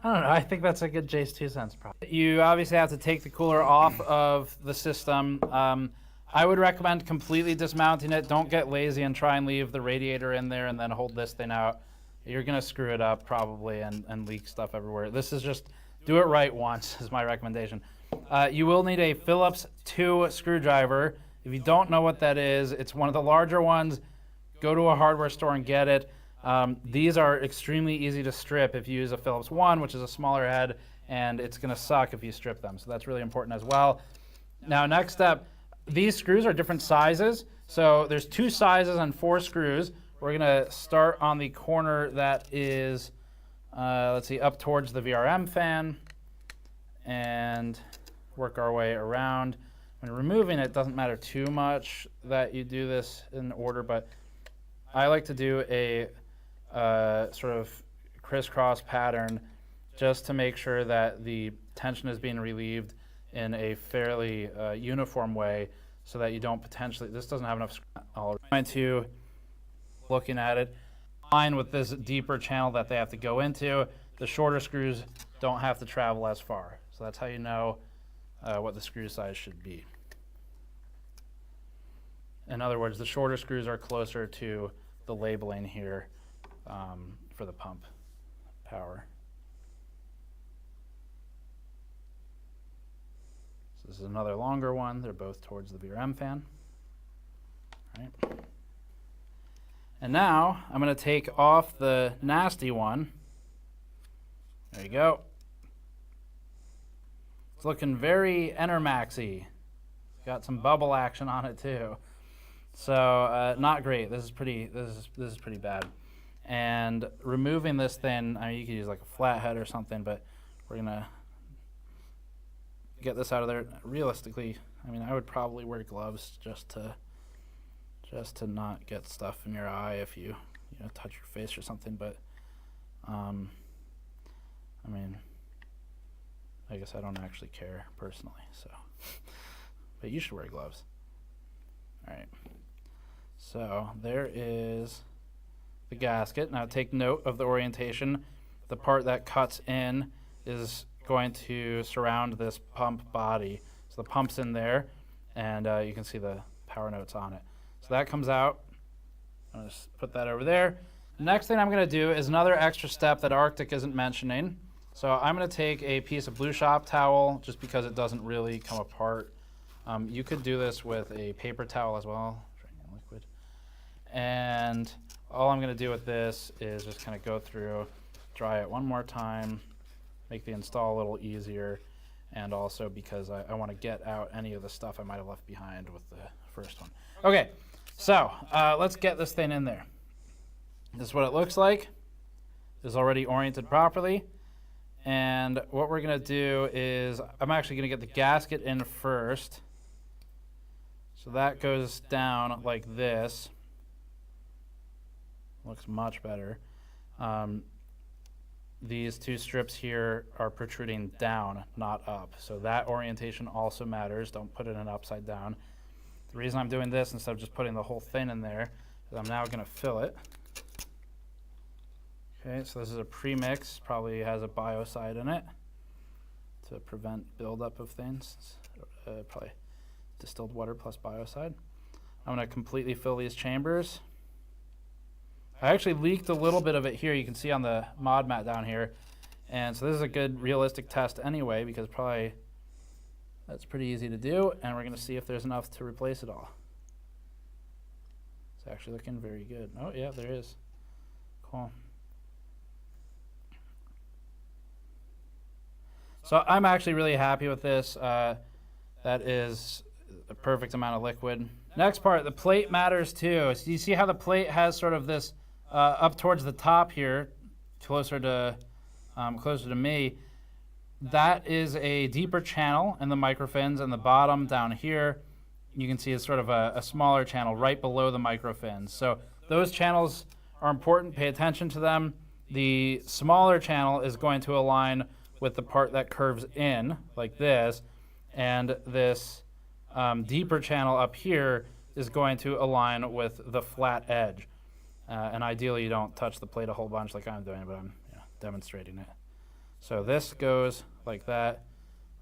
I don't know. I think that's a good Jace 2 cents problem. You obviously have to take the cooler off of the system. I would recommend completely dismounting it. Don't get lazy and try and leave the radiator in there and then hold this thing out. You're going to screw it up probably and leak stuff everywhere. This is just do it right once is my recommendation. You will need a Phillips 2 screwdriver. If you don't know what that is, it's one of the larger ones. Go to a hardware store and get it. These are extremely easy to strip if you use a Phillips 1, which is a smaller head, and it's going to suck if you strip them. So that's really important as well. Now, next up, these screws are different sizes. So there's 2 sizes and 4 screws. We're going to start on the corner that is, let's see, up towards the VRM fan and work our way around. When removing it, doesn't matter too much that you do this in order, but I like to do a sort of crisscross pattern just to make sure that the tension is being relieved in a fairly uniform way so that you don't potentially, this doesn't have enough, I'm going to, looking at it, line with this deeper channel that they have to go into. The shorter screws don't have to travel as far. So that's how you know what the screw size should be. In other words, the shorter screws are closer to the labeling here for the pump power. So this is another longer one. They're both towards the VRM fan. All right. And now I'm going to take off the nasty one. There you go. It's looking very Enermaxy. Got some bubble action on it too. So not great. This is pretty bad. And removing this thing, I mean, you could use like a flathead or something, but we're gonna get this out of there. Realistically, I mean, I would probably wear gloves just to not get stuff in your eye if you touch your face or something. But I mean, I guess I don't actually care personally. So, but you should wear gloves. All right. So there is the gasket. Now take note of the orientation. The part that cuts in is going to surround this pump body. So the pump's in there, and you can see the power notes on it. So that comes out. I'm going to just put that over there. The next thing I'm going to do is another extra step that Arctic isn't mentioning. So I'm going to take a piece of Blue Shop towel just because it doesn't really come apart. You could do this with a paper towel as well. Liquid. And all I'm going to do with this is just kind of go through dry it one more time, make the install a little easier, and also because I want to get out any of the stuff I might have left behind with the first one. Okay, so let's get this thing in there. This is what it looks like. It's already oriented properly. And what we're going to do is I'm actually going to get the gasket in first. So that goes down like this. Looks much better. These two strips here are protruding down, not up. So that orientation also matters. Don't put it in upside down. The reason I'm doing this instead of just putting the whole thing in there is I'm now going to fill it. Okay, so this is a premix, probably has a biocide in it to prevent buildup of things. Probably distilled water plus biocide. I'm going to completely fill these chambers. I actually leaked a little bit of it here. You can see on the mod mat down here. And so this is a good realistic test anyway, because probably that's pretty easy to do. And we're going to see if there's enough to replace it all. It's actually looking very good. Oh, yeah, there is. Cool. So I'm actually really happy with this. That is the perfect amount of liquid. Next part, the plate matters too. So you see how the plate has sort of this up towards the top here, closer to me. That is a deeper channel in the microfins, and the bottom down here, you can see is sort of a smaller channel right below the microfins. So those channels are important. Pay attention to them. The smaller channel is going to align with the part that curves in like this, and this deeper channel up here is going to align with the flat edge. And ideally you don't touch the plate a whole bunch like I'm doing, but I'm demonstrating it. So this goes like that.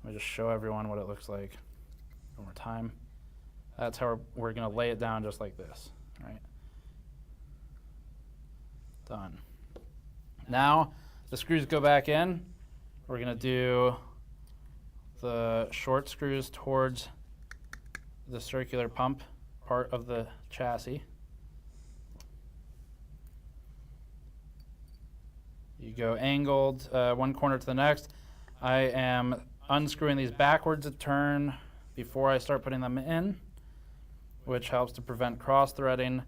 Let me just show everyone what it looks like one more time. That's how we're going to lay it down, just like this. All right. Done. Now the screws go back in. We're going to do the short screws towards the circular pump part of the chassis. You go angled one corner to the next. I am unscrewing these backwards a turn before I start putting them in, which helps to prevent cross-threading,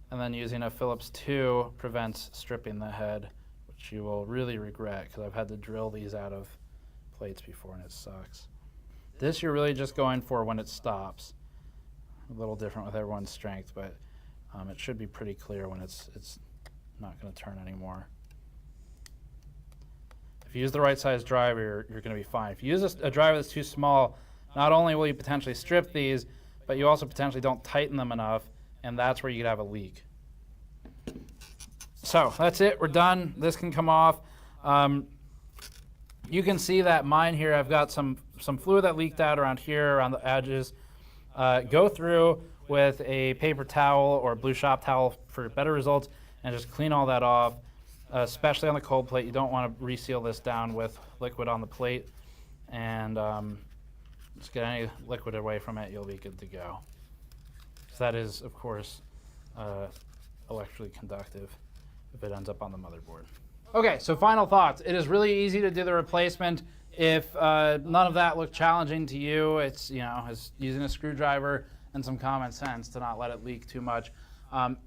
and then using a Phillips 2 prevents stripping the head, which you will really regret because I've had to drill these out of plates before and it sucks. This you're really just going for when it stops. A little different with everyone's strength, but it should be pretty clear when it's not going to turn anymore. If you use the right size driver, you're going to be fine. If you use a driver that's too small, not only will you potentially strip these, but you also potentially don't tighten them enough, and that's where you could have a leak. So that's it. We're done. This can come off. You can see that mine here, I've got some fluid that leaked out around here, around the edges. Go through with a paper towel or blue shop towel for better results and just clean all that off, especially on the cold plate. You don't want to reseal this down with liquid on the plate, and just get any liquid away from it, you'll be good to go. So that is, of course, electrically conductive if it ends up on the motherboard. Okay, so final thoughts. It is really easy to do the replacement. If none of that looked challenging to you, it's it's using a screwdriver and some common sense to not let it leak too much.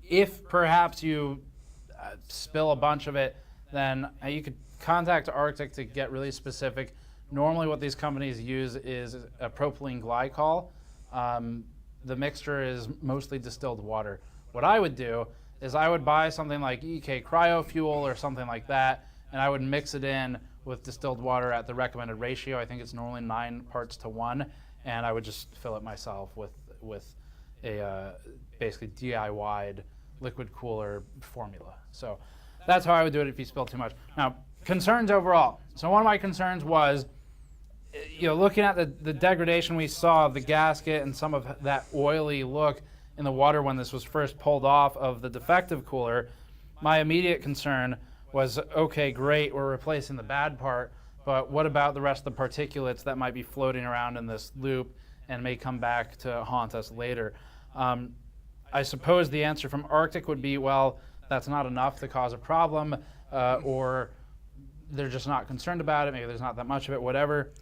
If perhaps you spill a bunch of it, then you could contact Arctic to get really specific. Normally what these companies use is a propylene glycol. The mixture is mostly distilled water. What I would do is I would buy something like EK Cryofuel or something like that, and I would mix it in with distilled water at the recommended ratio. I think it's normally 9 parts to 1, and I would just fill it myself with a basically DIY'd liquid cooler formula. So that's how I would do it if you spill too much. Now, concerns overall. So one of my concerns was, looking at the degradation we saw of the gasket and some of that oily look in the water when this was first pulled off of the defective cooler, my immediate concern was, okay, great, we're replacing the bad part, but what about the rest of the particulates that might be floating around in this loop and may come back to haunt us later? I suppose the answer from Arctic would be, well, that's not enough to cause a problem, or they're just not concerned about it. Maybe there's not that much of it, whatever.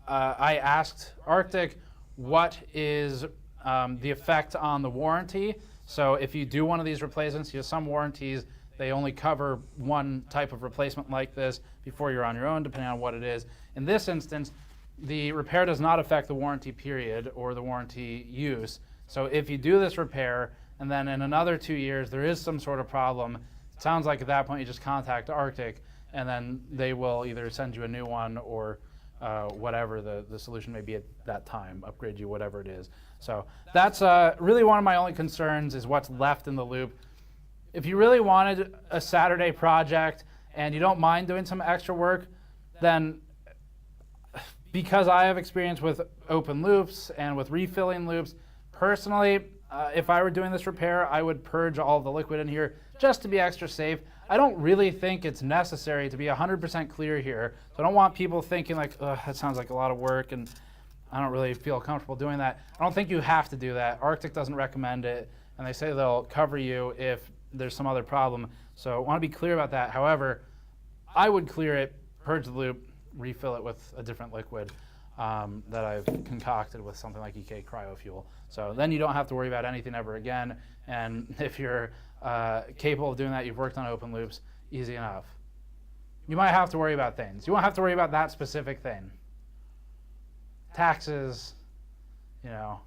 I asked Arctic what is the effect on the warranty. So if you do one of these replacements, you have some warranties, they only cover one type of replacement like this before you're on your own, depending on what it is. In this instance, the repair does not affect the warranty period or the warranty use. So if you do this repair and then in another 2 years there is some sort of problem, it sounds like at that point you just contact Arctic and then they will either send you a new one or whatever the solution may be at that time, upgrade you, whatever it is. So that's really one of my only concerns is what's left in the loop. If you really wanted a Saturday project and you don't mind doing some extra work, then because I have experience with open loops and with refilling loops, personally, if I were doing this repair, I would purge all the liquid in here just to be extra safe. I don't really think it's necessary to be 100% clear here. So I don't want people thinking like, ugh, that sounds like a lot of work and I don't really feel comfortable doing that. I don't think you have to do that. Arctic doesn't recommend it, and they say they'll cover you if there's some other problem. So I want to be clear about that. However, I would clear it, purge the loop, refill it with a different liquid that I've concocted with something like EK Cryo Fuel. So then you don't have to worry about anything ever again. And if you're capable of doing that, you've worked on open loops, easy enough. You might have to worry about things. You won't have to worry about that specific thing. Taxes, you know.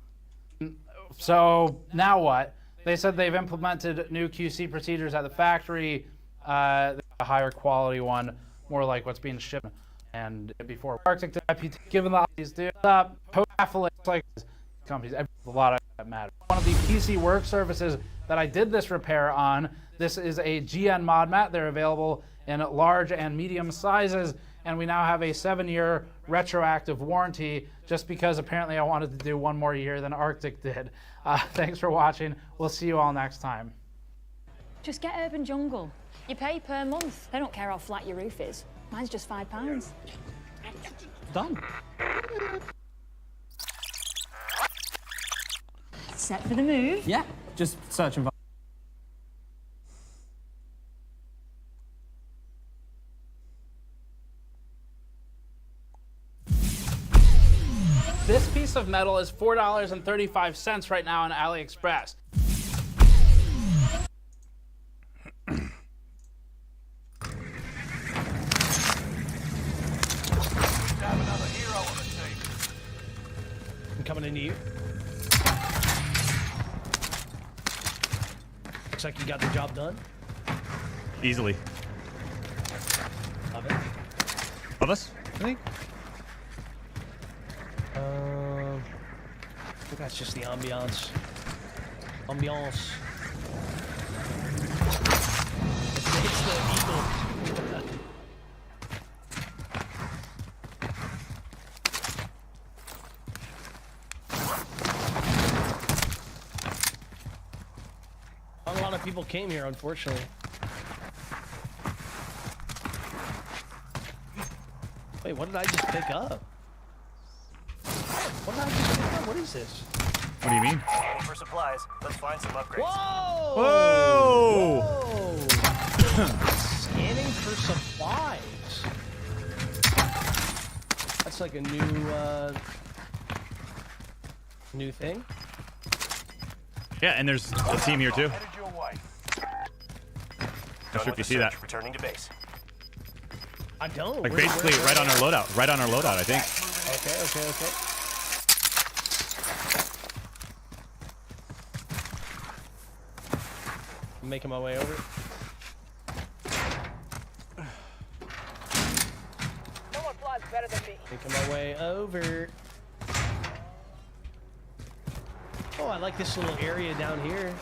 So now what? They said they've implemented new QC procedures at the factory, a higher quality one, more like what's being shipped. And before Arctic deputy, given the these dudes up, like companies, a lot of that matter. One of the PC work surfaces that I did this repair on, this is a GN mod mat. They're available in large and medium sizes, and we now have a 7-year retroactive warranty just because apparently I wanted to do one more year than Arctic did. Thanks for watching. We'll see you all next time. Just get Urban Jungle. You pay per month. They don't care how flat your roof is. Mine's just £5. Done. Set for the move. Yeah, just searching for. This piece of metal is $4.35 right now on AliExpress. I'm coming into you. Looks like you got the job done. Easily. Love it. Of us, I think. I think that's just the ambiance. Ambiance. It's the eagle. Not a lot of people came here, unfortunately. Wait, what did I just pick up? What did I just pick up? What is this? What do you mean? Scanning for supplies. Let's find some upgrades. Whoa! Whoa! Whoa! Scanning for supplies. That's like a new thing. Yeah, and there's a team here too. Headed your way. Not sure if you see that. Returning to base. I don't. Like basically right on our loadout. Right on our loadout, I think. Okay. I'm making my way over. No one flies better than me. Making my way over. Oh, I like this little area down here.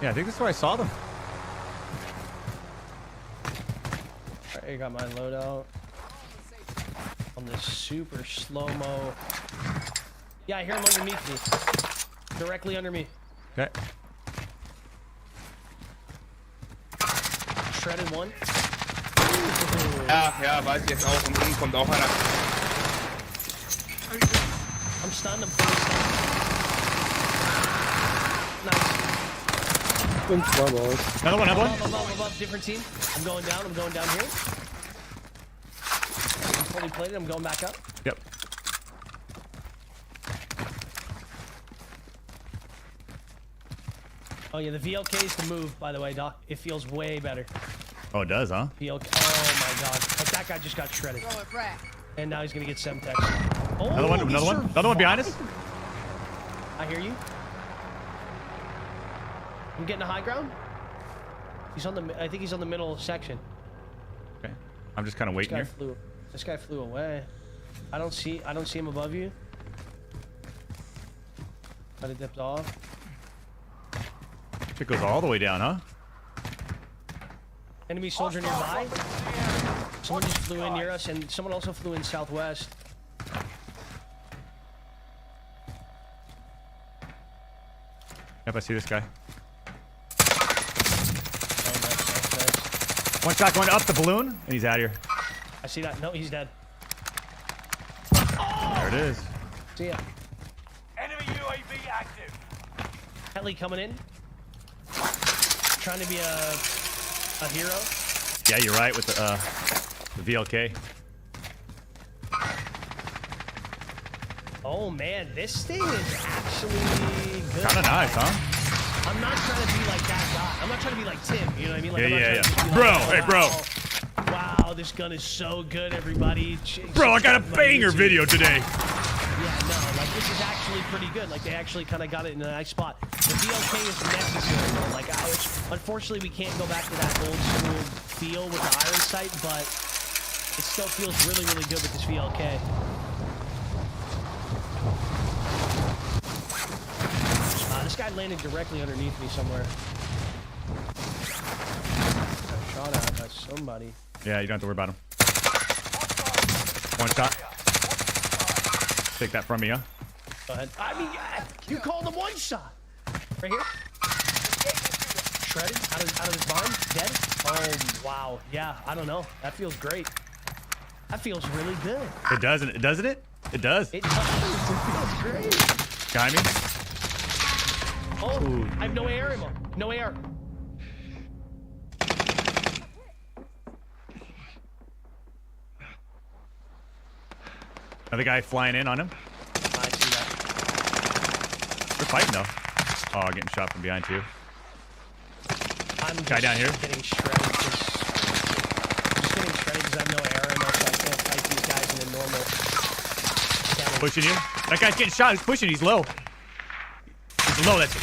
Yeah, I think that's where I saw them. Alright, I got my loadout. On this super slow-mo. Yeah, I hear him underneath me. Directly under me. Okay. Shredded one. Ja, weiß ich jetzt auch. Und unten kommt auch einer. I'm stunned, I'm fully stunned. Nice. Another one, another one. Above, different team. I'm going down here. I'm fully plated, I'm going back up. Yep. Oh yeah, the VLK is the move, by the way, Doc. It feels way better. Oh, it does, huh? VLK. Oh my god. Like, that guy just got shredded. And now he's gonna get Semtex. Oh, Another one behind us. I hear you. I'm getting a high ground. He's on the. I think he's on the middle section. Okay. I'm just kind of waiting here. This guy flew away. I don't see him above you. But it dipped off. It goes all the way down, huh? Enemy soldier nearby. Someone just flew in near us, and someone also flew in southwest. Yep, I see this guy. Oh, nice. One shot going up the balloon, and he's out of here. I see that. No, he's dead. There it is. See ya. Enemy UAV active. Heli coming in. Trying to be a hero. Yeah, you're right with the VLK. Oh man, this thing is actually good. Kind of nice, huh? I'm not trying to be like that guy. I'm not trying to be like Tim. You know what I mean? Like, Yeah. Bro, Hey, bro. Wow, this gun is so good, everybody. Bro, I got a banger video today. Yeah, no, like this is actually pretty good. Like they actually kind of got it in a nice spot. The VLK is necessary, though. Like unfortunately, we can't go back to that old school feel with the iron sight, but it still feels really, really good with this VLK. This guy landed directly underneath me somewhere. Got shot at by somebody. Yeah, you don't have to worry about him. One shot. Take that from me, huh? Go ahead. I mean, you called him one shot. Right here. Shredded out of his barn. Dead. Oh wow. Yeah. I don't know. That feels great. That feels really good. It doesn't. Doesn't it? It does. It does. It feels great. Guy me. Oh, I have no air ammo. No air. Another guy flying in on him. I see that. They're fighting though. Oh, getting shot from behind too. I'm just guy down here. Getting shredded. I'm just getting shredded because I have no air ammo, so I can't fight these guys in a normal. Pushing you. That guy's getting shot. He's pushing. He's low. He's low. That's.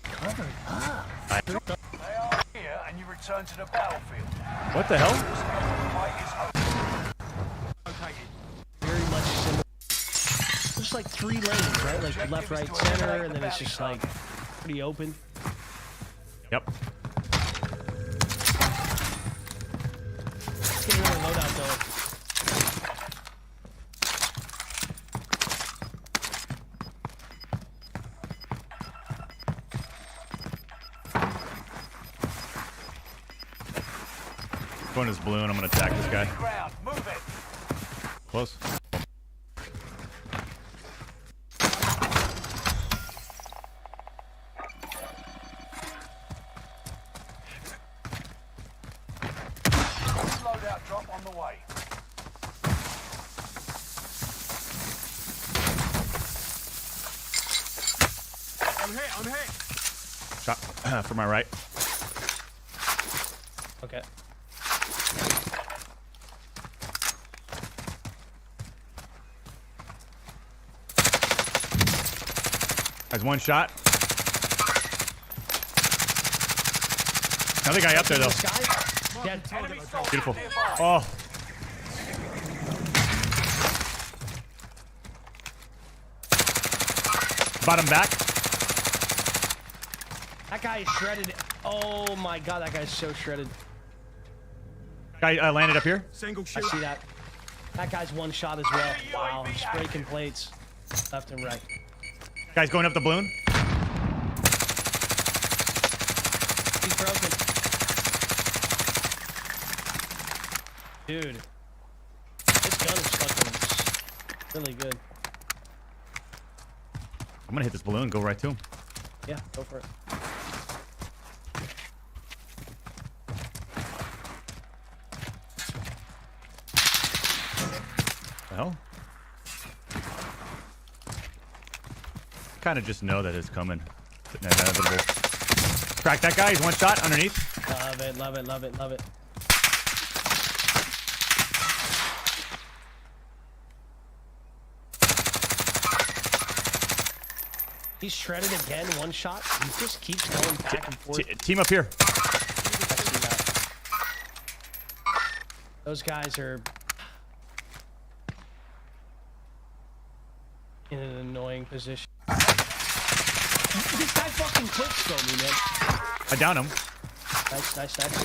Covered up. They are here, and you return to the battlefield. What the hell? Fight is over. Very much similar. Just like 3 lanes, right? Like left, right, center, and then it's just like pretty open. Yep. Let's get another loadout though. Going to this balloon. I'm gonna attack this guy. Ground. Move it. Close. Loadout drop on the way. I'm hit. Shot for my right. Okay. Has one shot. Another guy up there though. Yeah, Beautiful. Oh. Bottom back. that guy is shredded. Oh my god, that guy's so shredded. Guy landed up here. Single I shot. see that. That guy's one shot as well. Wow, he's breaking plates left and right. Guy's going up the balloon. He's broken. Dude. This gun is fucking really good. I'm gonna hit this balloon and go right to him. Yeah, go for it. The hell? Kind of just know that it's coming. Inevitable. Crack that guy. He's one shot underneath. Love it, love it, love it, love it. He's shredded again, one shot. He just keeps going back and forth. Team up here. I see that. Those guys are in an annoying position. This guy fucking clicks though, me, man. I down him. Nice, nice, nice.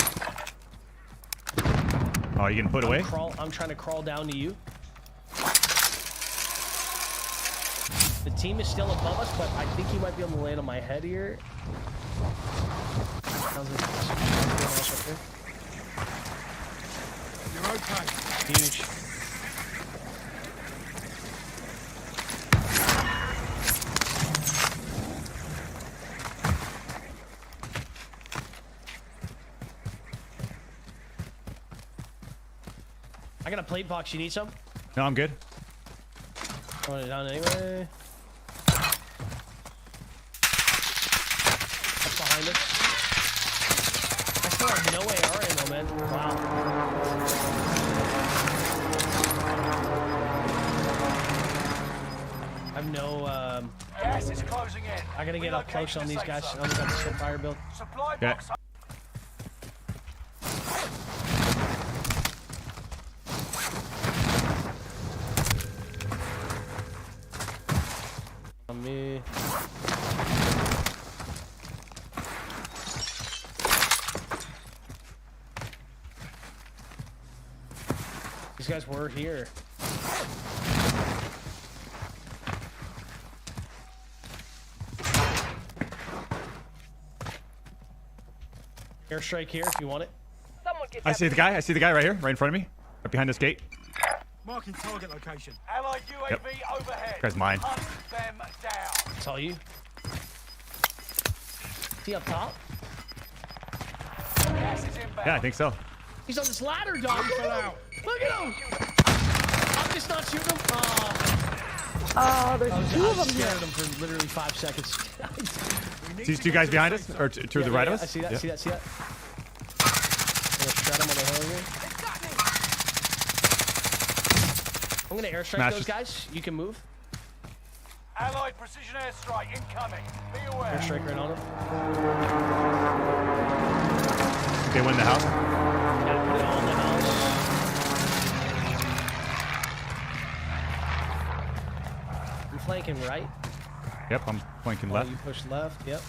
Oh, you gonna put away? I'm trying to crawl down to you. The team is still above us, but I think he might be able to land on my head here. Sounds like You're okay. huge. I got a plate box. You need some? No, I'm good. Throwing it down anyway. That's behind us. I still have no AR ammo, man. Wow. I have no, Gas is closing in. I gotta get up close on these guys. I only got the fire build. Supply Okay. box. On me. These guys were here. Airstrike here if you want it. I see the guy. I see the guy right here, right in front of me, right behind this gate. Marking target location. Allied UAV overhead. Guy's mine. Hunt them down. It's all you. Is he up top? Gas is inbound. Yeah, I think so. He's on this ladder, dog. Look at him. I'm just not shooting him. There's two of them here. I scared him for literally 5 seconds. See these two guys behind us, or to the right of us? I see that. See that. See that. I'm gonna shred him on the hill here. I'm gonna airstrike Smash those us. guys. You can move. Allied precision airstrike incoming. Be aware. Airstrike right on him. They win the house. Gotta put it all in the house. I'm flanking right. Yep, I'm flanking Oh, left. you push left. Yep.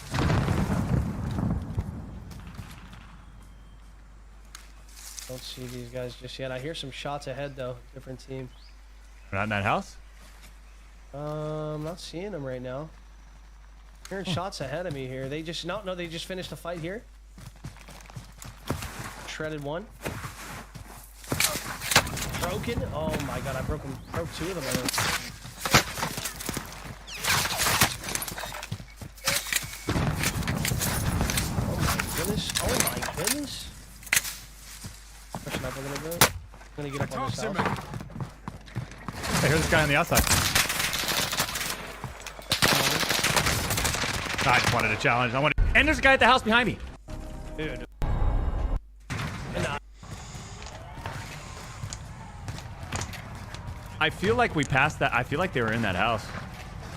Don't see these guys just yet. I hear some shots ahead though. Different team. We're not in that house. Not seeing them right now. Hearing shots ahead of me here. They just no, they just finished a fight here. Shredded one. Broken. Oh my god, I broke two of them. Oh my goodness. Oh my goodness. Pushing up a little bit. I'm gonna get up on this house. Hey, here's this guy on the outside. I just wanted a challenge. And there's a guy at the house behind me. Dude. I feel like we passed that. I feel like they were in that house.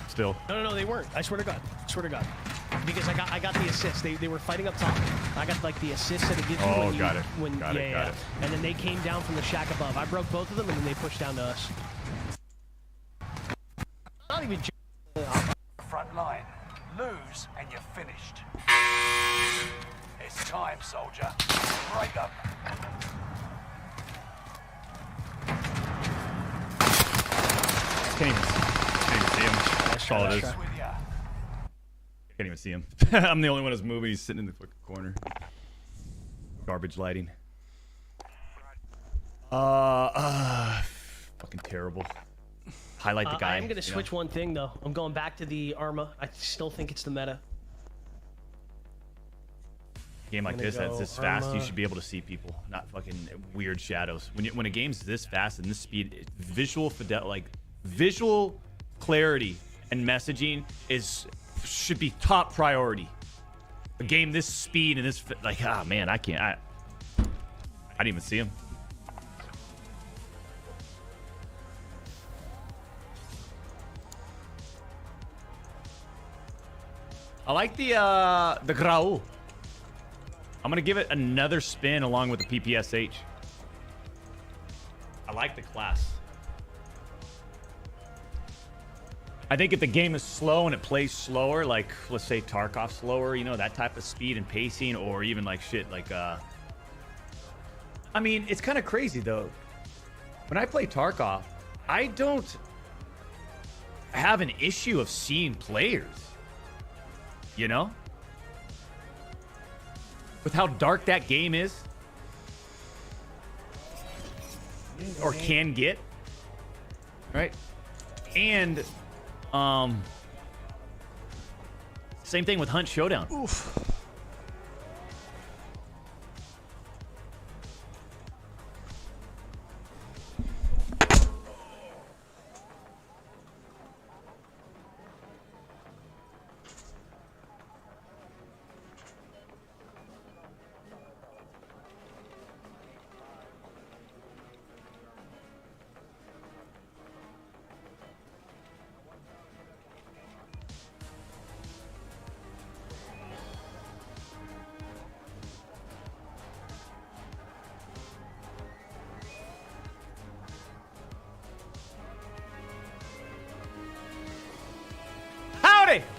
Still. No, they weren't. I swear to God. I swear to God. Because I got the assist. They were fighting up top. I got like the assist that it gives you Oh, when you got it. when Got it. And then they came down from the shack above. I broke both of them and then they pushed down to us. Not even Front line. Lose and you're finished. It's time, soldier. Break them. Can't even see him. That's all it is. With ya. Can't even see him. I'm the only one who's moving. He's sitting in the fucking corner. Garbage lighting. Fucking terrible. highlight the guy. I'm going to you switch know? one thing, though. I'm going back to the Arma. I still think it's the meta. Game like I'm gonna this, that's go this fast, you Arma. should be able to see people, not fucking weird shadows. When a game's this fast and this speed, visual clarity and messaging should be top priority. A game this speed and this man, I didn't even see him. I like the Grau. I'm gonna give it another spin along with the PPSH. I like the class. I think if the game is slow and it plays slower, like let's say Tarkov slower, you know, that type of speed and pacing, or even like shit like I mean, it's kind of crazy though. When I play Tarkov, I don't have an issue of seeing players. You know? With how dark that game is. Or can get. Right? And same thing with Hunt Showdown. Oof.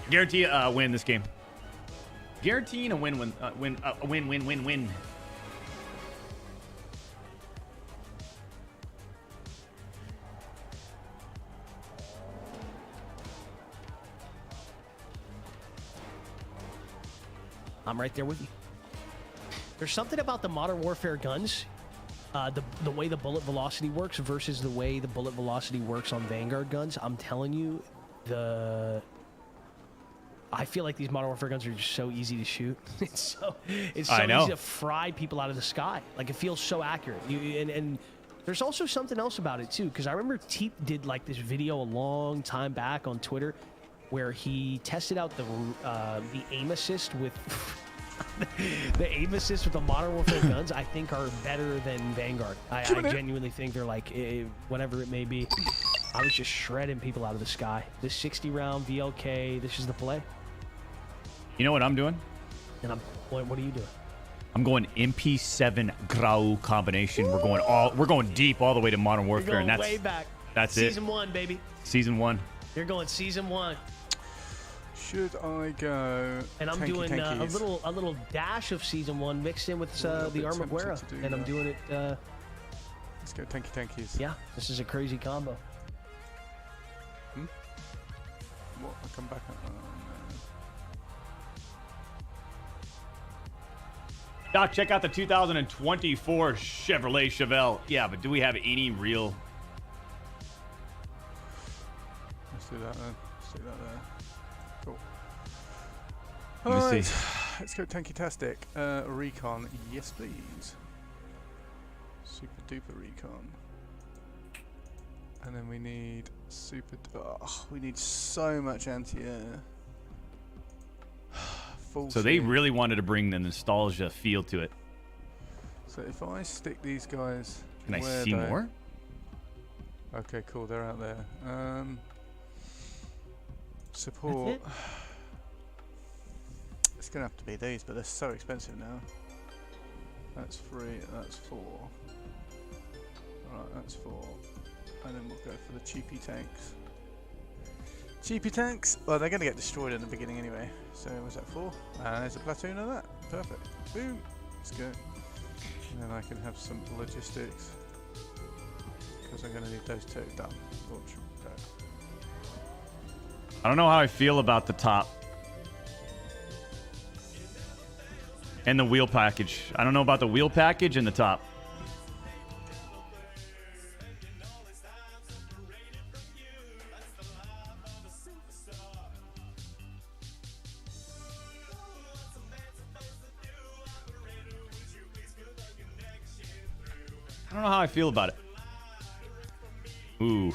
Guarantee a win this game. Guaranteeing a win. I'm right there with you. There's something about the Modern Warfare guns, the way the bullet velocity works versus the way the bullet velocity works on Vanguard guns. I'm telling you, I feel like these Modern Warfare guns are just so easy to shoot. It's so easy to fry people out of the sky. Like, it feels so accurate. And there's also something else about it too, because I remember Teep did like this video a long time back on Twitter where he tested out the aim assist with the aim assist with the Modern Warfare guns. I think are better than Vanguard. I genuinely think they're like whatever it may be. I was just shredding people out of the sky. This 60 round VLK. This is the play. You know what I'm doing? And what are you doing? I'm going MP7 Grau combination. We're going deep all the way to Modern Warfare, and that's way back. That's Season 1, baby. Season 1. You're going Season 1. Should I go? And I'm doing a little dash of Season 1 mixed in with the Armaguera, and I'm doing it. Let's go tankies. Yeah, this is a crazy combo. What? I'll come back up. Doc, check out the 2024 Chevrolet Chevelle. Yeah, but do we have any real? Let's do that then. Let's do that there. Cool. Let me see. Let's go tanky-tastic. Recon, yes please. Super duper recon. And then we need we need so much anti-air. So they really wanted to bring the nostalgia feel to it. So if I stick these guys, can I see more? Okay, cool. They're out there. Support. It's gonna have to be these, but they're so expensive now. That's 3. That's 4. All right, that's 4. And then we'll go for the cheapy tanks. Cheapy tanks? Well, they're going to get destroyed in the beginning anyway. So, was that 4? There's a platoon of that. Perfect. Boom. Let's go. And then I can have some logistics. Because I'm going to need those 2. Done. Launch. Go. I don't know how I feel about the top. And the wheel package. I don't know about the wheel package and the top. don't know how I feel about it. Ooh.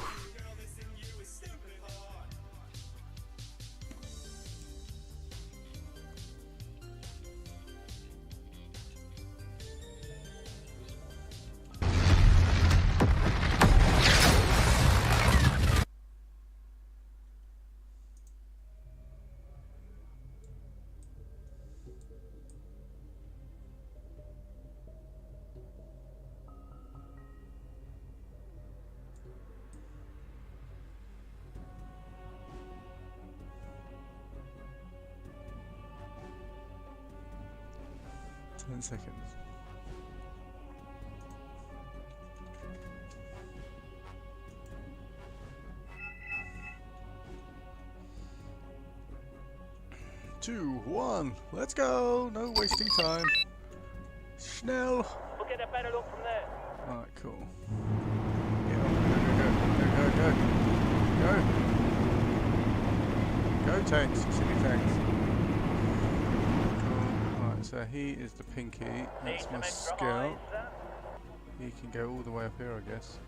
Seconds. Two, one, let's go! No wasting time. Schnell! We'll get a better look from there. Alright, cool. Go, go, go, go, go, go! Go, tanks, silly tanks. So he is the pinky, that's my scout. He can go all the way up here, I guess.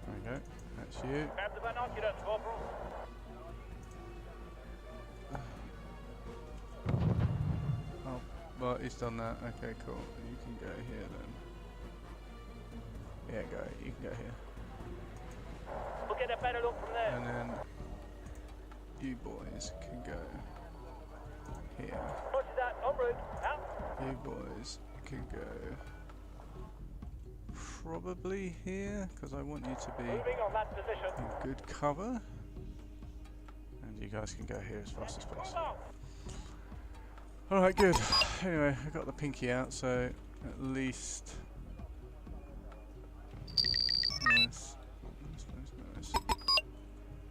There we go, that's you. Grab the binoculars, Corporal. Oh, well, he's done that. Okay, cool. You can go here then. Yeah, go. You can go here. We'll get a better look from there. And then you boys can go here. Roger that, en route. Out. You boys can go probably here, because I want you to be Moving on that position. in good cover. And you guys can go here as fast as possible. Alright, good. Anyway, I got the pinky out, so at least... Nice. Nice.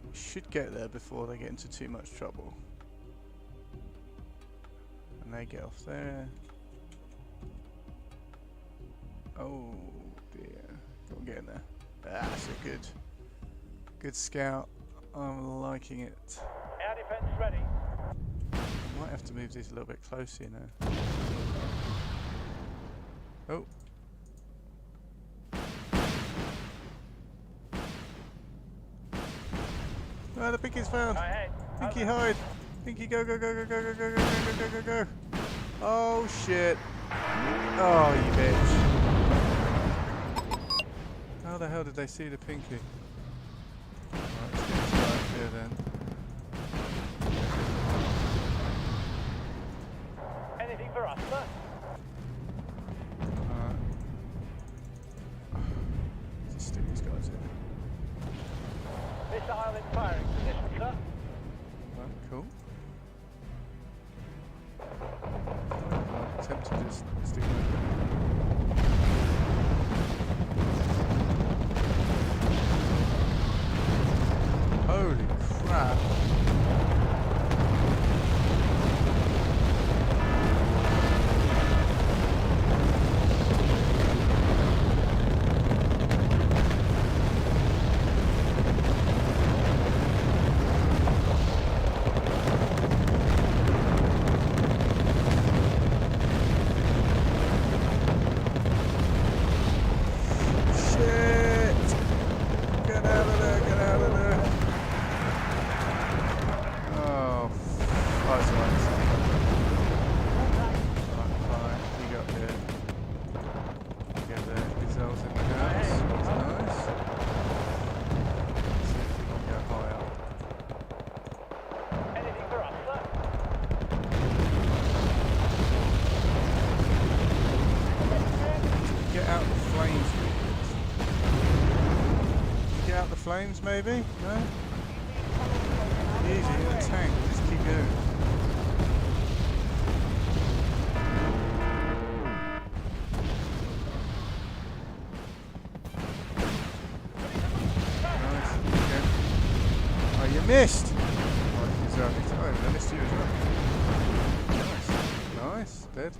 We should get there before they get into too much trouble. And they get off there. Oh dear. Go on, get in there. That's a good scout. I'm liking it. Air defense ready. Might have to move these a little bit closer, you know. Oh. Ah, the pinky's found. Ahead. Pinky hide. Pinky go go go go go go go go go go go go. Oh shit. Oh you bitch. How the hell did they see the pinky? Right, let's get started here then. Anything for us, sir? Let's stick these guys in. Missile in firing position, sir. Right, cool. Attempt to just stick them in. Holy crap. Flames maybe? No? Easy, in a tank, just keep going. Nice, okay. Oh, you missed! Oh, I missed you as well. Nice, nice, dead.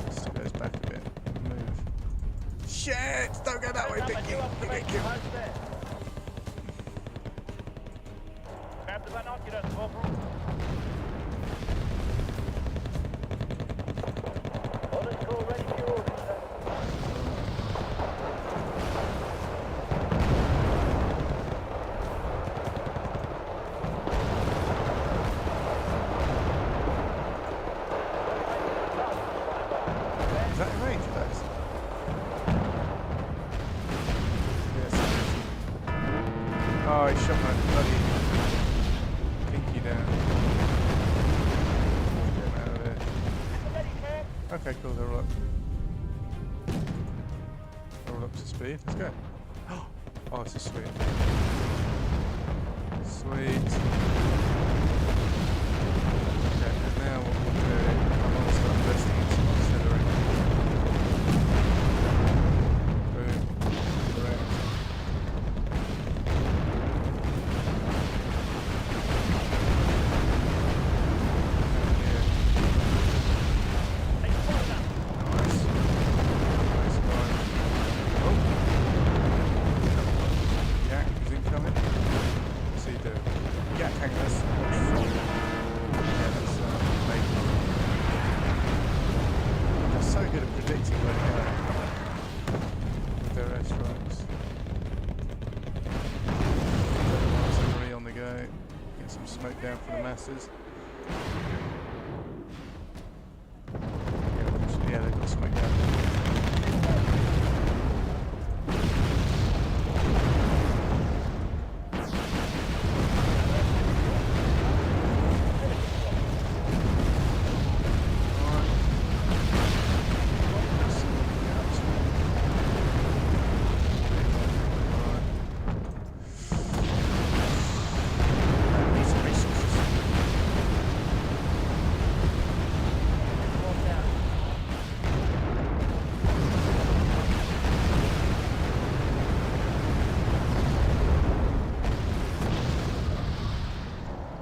Just goes back a bit. Shit! Don't go that way, Pinky! You get killed. Grab the binoculars, Corporal. Is that in range of those? Yes. Oh, he shot my bloody pinky down. Get him out of there. Okay, cool, they're all up. They're all up to speed. Let's go. Oh, this is sweet. Sweet. Okay, and now what we'll do, I'm going to start investing in some artillery. Boom. Correct. Nice. Nice guy. Oh. Yak is incoming. What's he doing? Yak hangers. Yeah, that's amazing. They're so good at predicting where to go with their airstrikes. Artillery on the go. Get some smoke down for the masses. Yeah, they've got smoke down.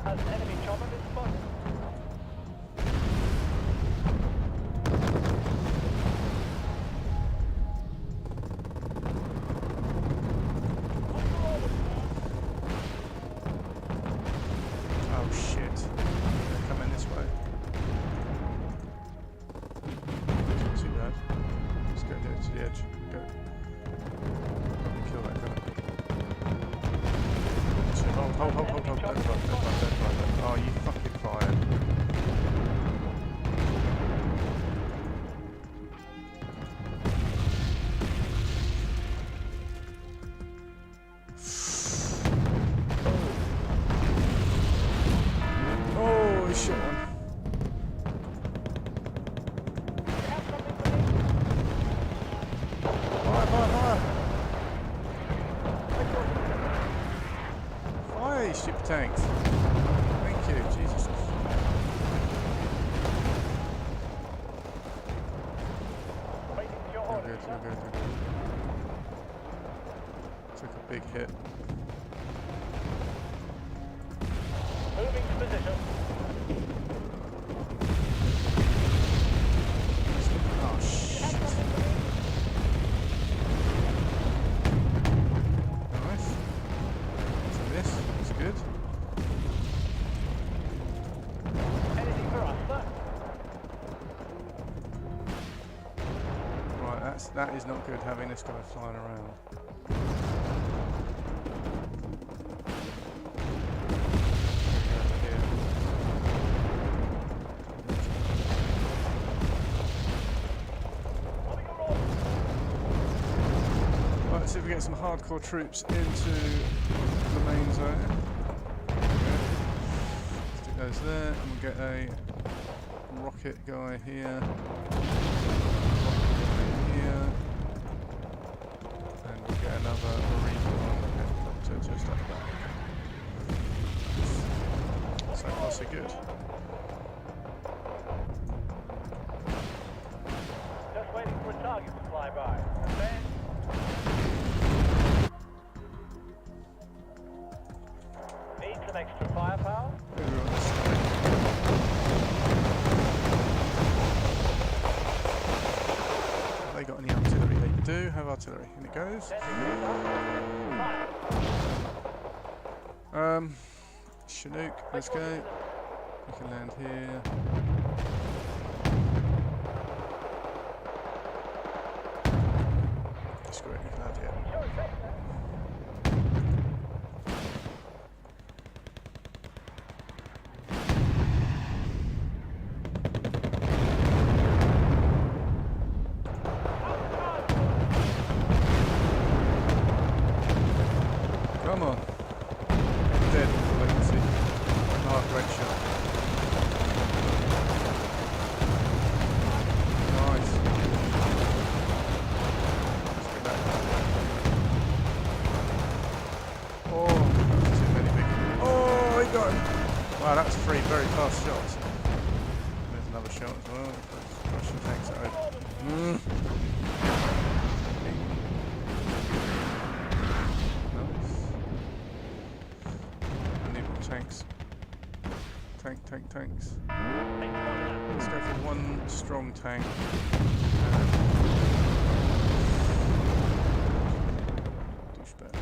Has an enemy chopper been spotted? Oh shit. They're coming this way. It's not too bad. Let's go down to the edge. Go. Probably kill that guy. So hold. Don't run. Oh, you fucking fired. Oh, he shot one. Fire. Fire, you stupid tanks. Thank you, Jesus. Waiting for your You're orders, good. Took a big hit. Moving to position. Oh shit. Nice. So this is good. Anything for us, sir? Right, that is not good having this guy flying around. Right, let's see if we get some hardcore troops into the main zone. Okay. Stick those there, and we'll get a rocket guy here. Here. And we'll get another recon helicopter just like that. So far so good. Just waiting for a target to fly by. Then need some extra firepower. Everyone's Have they got any artillery? They do have artillery. In it goes. Chinook, let's go. We can land here. Screw it, we can land here. Nice. I need more tanks. Tanks. Let's go for one strong tank. Douchebag.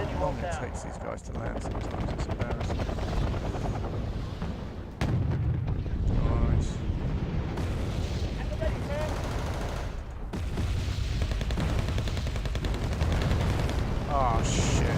How long it takes these guys to land sometimes, it's embarrassing. Nice. Oh shit.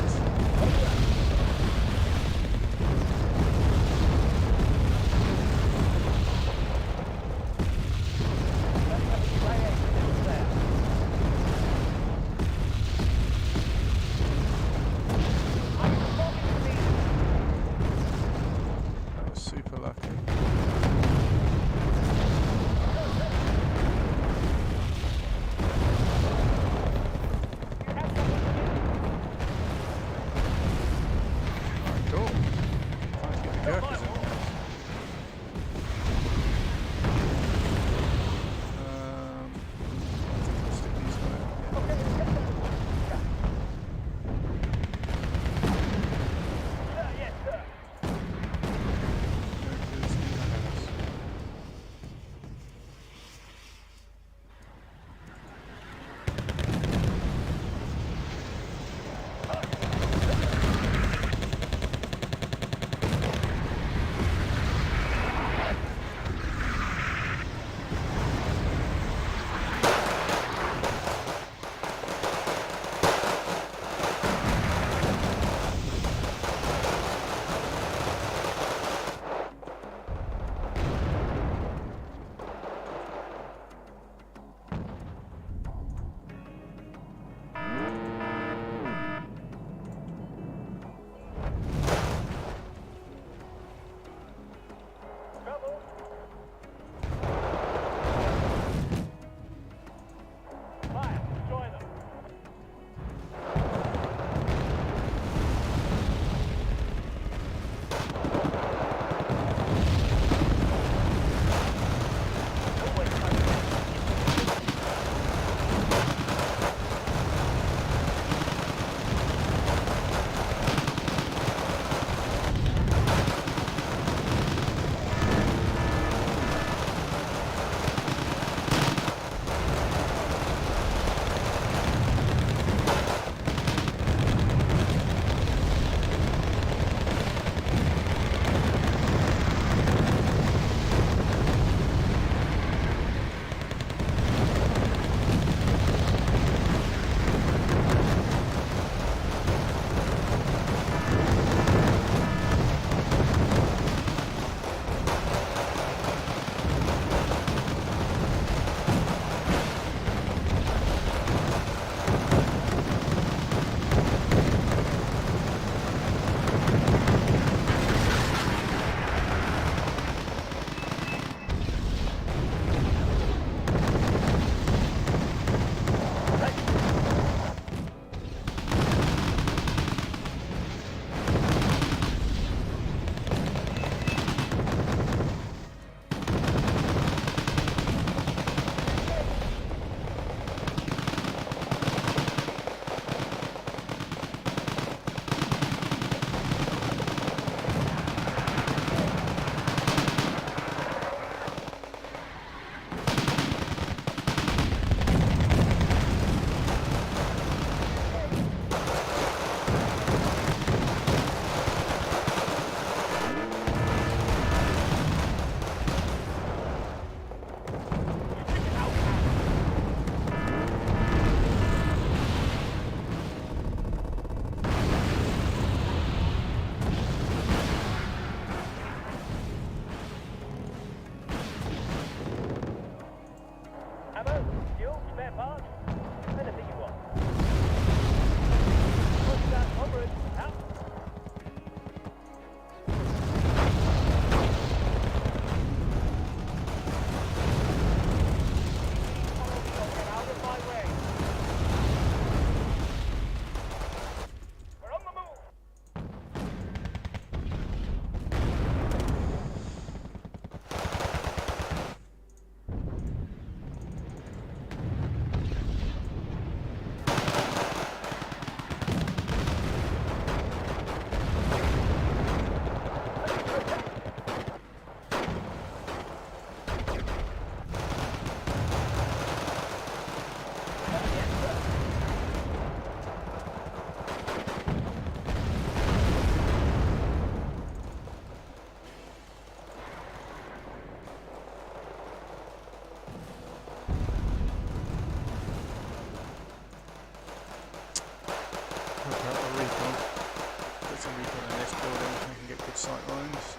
sight lines.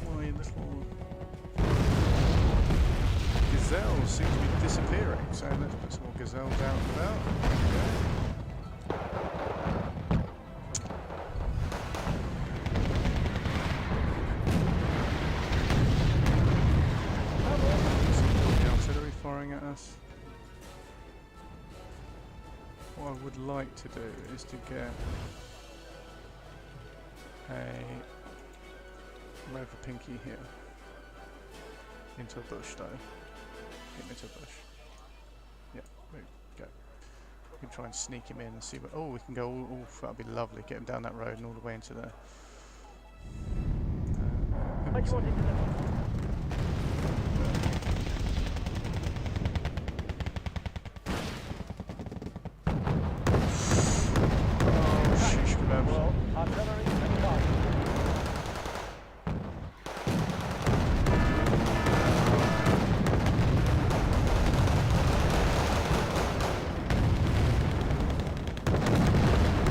All my little gazelles seem to be disappearing, so let's put some more gazelles out and about. The artillery firing at us. What I would like to do is to get a Rover Pinky here into a bush though. Get him into a bush. Yeah, there we go. We can try and sneak him in and see what. Oh, we can go. Oh, that'd be lovely. Get him down that road and all the way into there. What do you want it to do? Well, artillery and fire.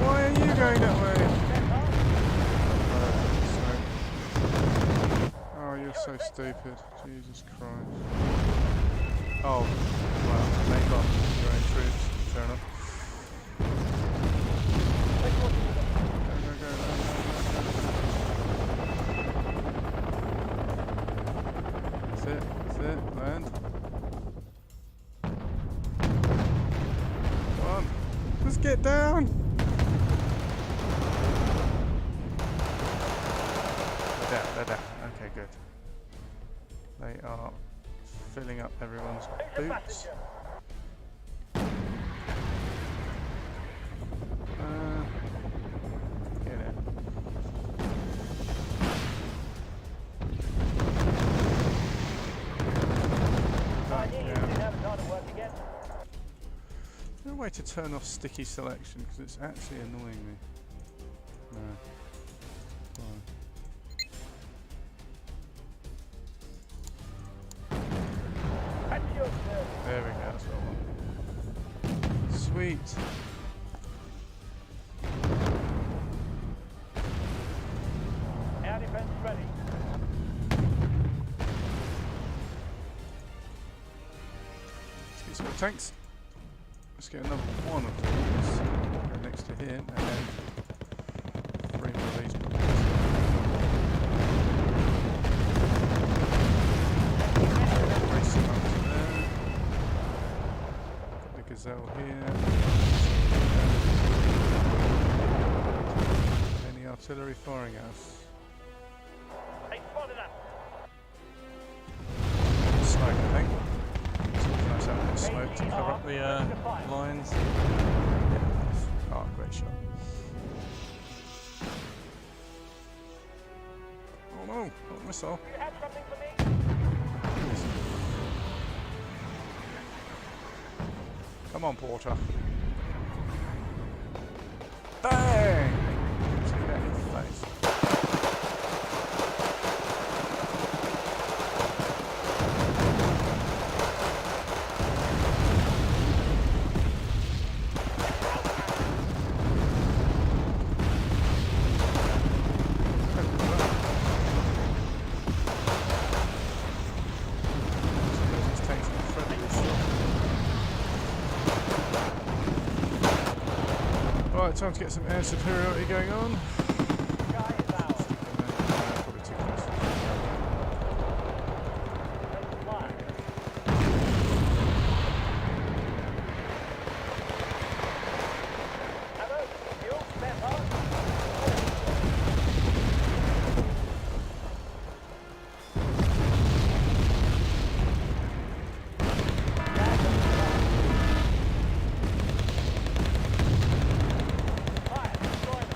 Why are you going that way? Oh, you're so stupid. Jesus Christ. Oh, well, make up your own troops. Fair enough. That's it, land. Come on, let's get down! They're down, okay, good. They are filling up everyone's boots. Get in. No way to turn off sticky selection because it's actually annoying me. No. Fine. There we go, that's what I want. Sweet. Air defense ready. Let's get some more tanks. Let's get another one of these. Go next to him and then 3 more of these. Racing up to there. Got the gazelle here. Any artillery firing at us? They spotted us. Smoke, I think. Nice having a bit of smoke to cover up the lines. Yeah. Oh, great shot. Oh no, not a missile. Do you have something for me? Come on, Porter. Bang! See that in your face. Right, time to get some air superiority going on. Sky is ours. Probably too close. Fly. Hello, you, step up. Fire, destroy them.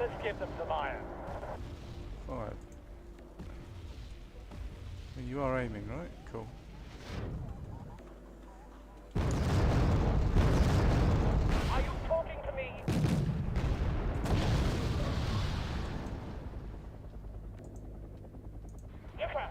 Let's give them some iron. Fired. Well, you are aiming, right? Cool. Are you talking to me? Look out!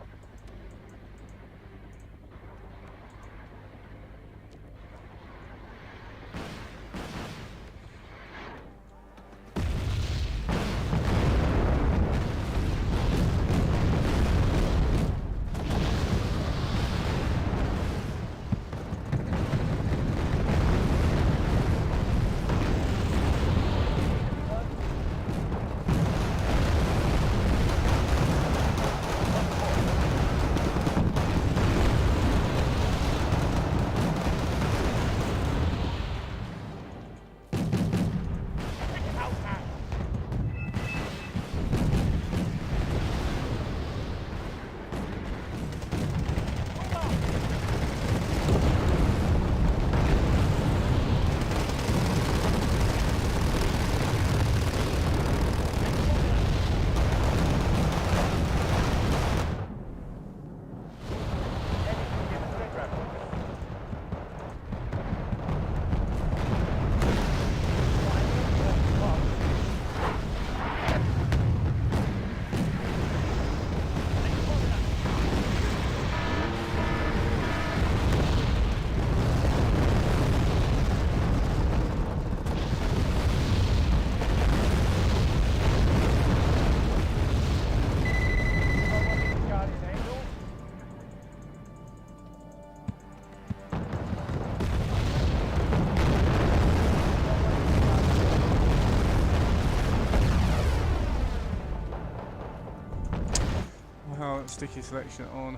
Wow, sticky selection on.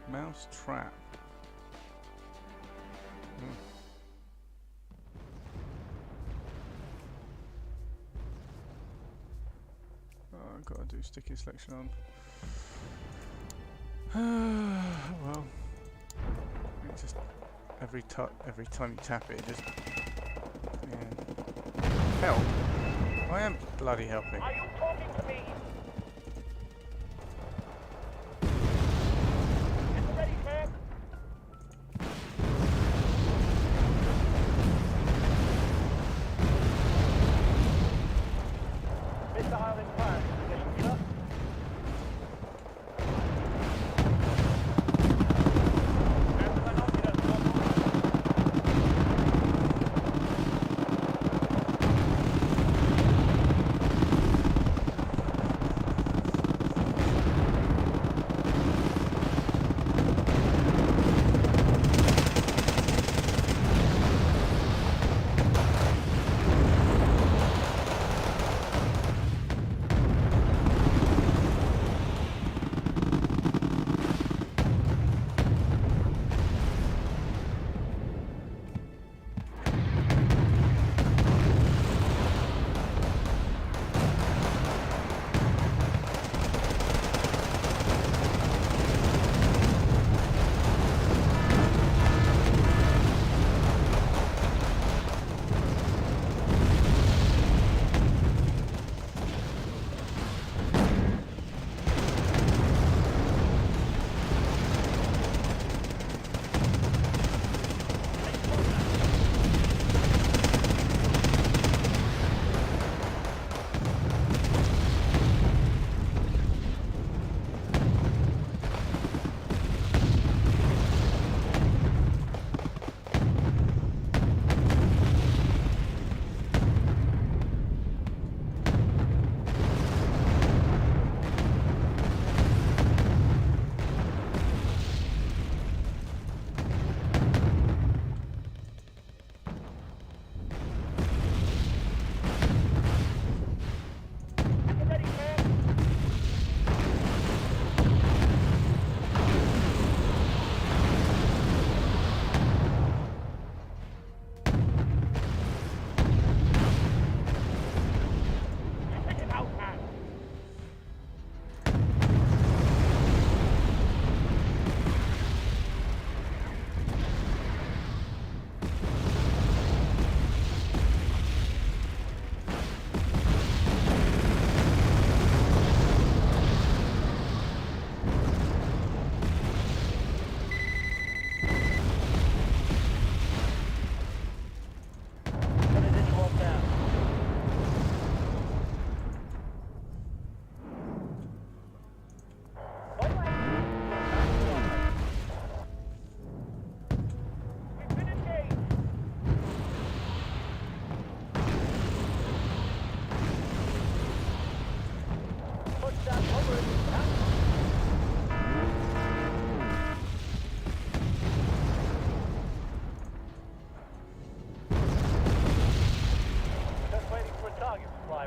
Mouse trap. Oh, I've got to do sticky selection on. Well, it just every time you tap it, just yeah. Help! I am bloody helping. Are you talking to me? Get ready, man. Missile in fire position, sir. And the binoculars,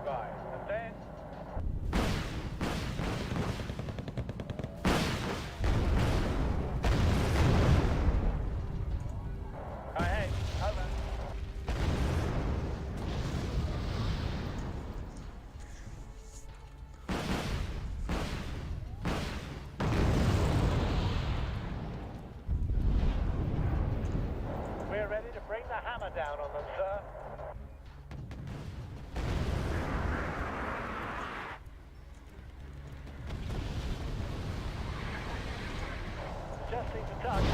flyby, and then... Ahead, over. We're ready to bring the hammer down on them, sir. Just need to touch.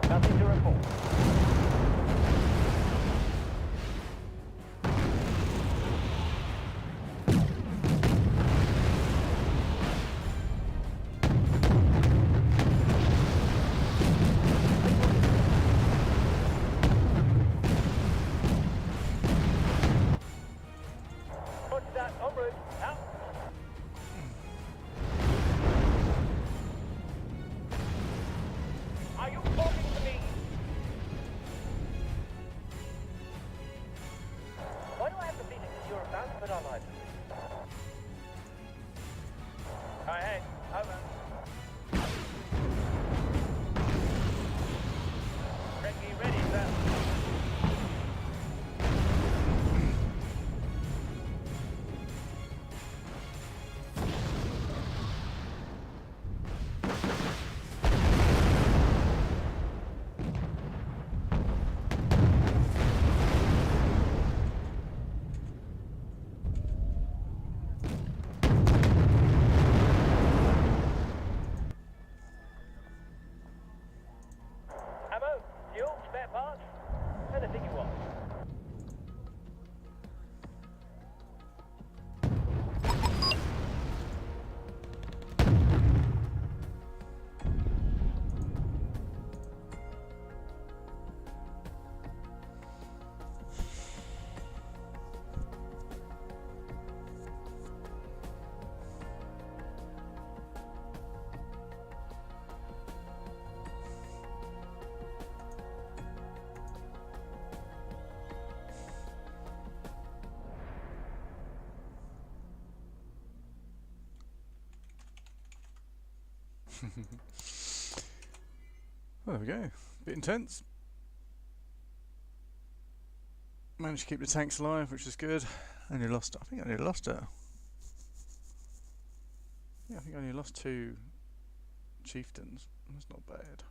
Nothing to report. Put that en route. Out. Are you talking to me? Why do I have the feeling that you're about to put our lives at risk? Ahead, over. Recce ready, sir. Ammo, fuel, spare parts, anything you want. Well, there we go. Bit intense. Managed to keep the tanks alive, which is good. Only lost. I think I only lost a. Yeah, I think I only lost 2 chieftains. That's not bad.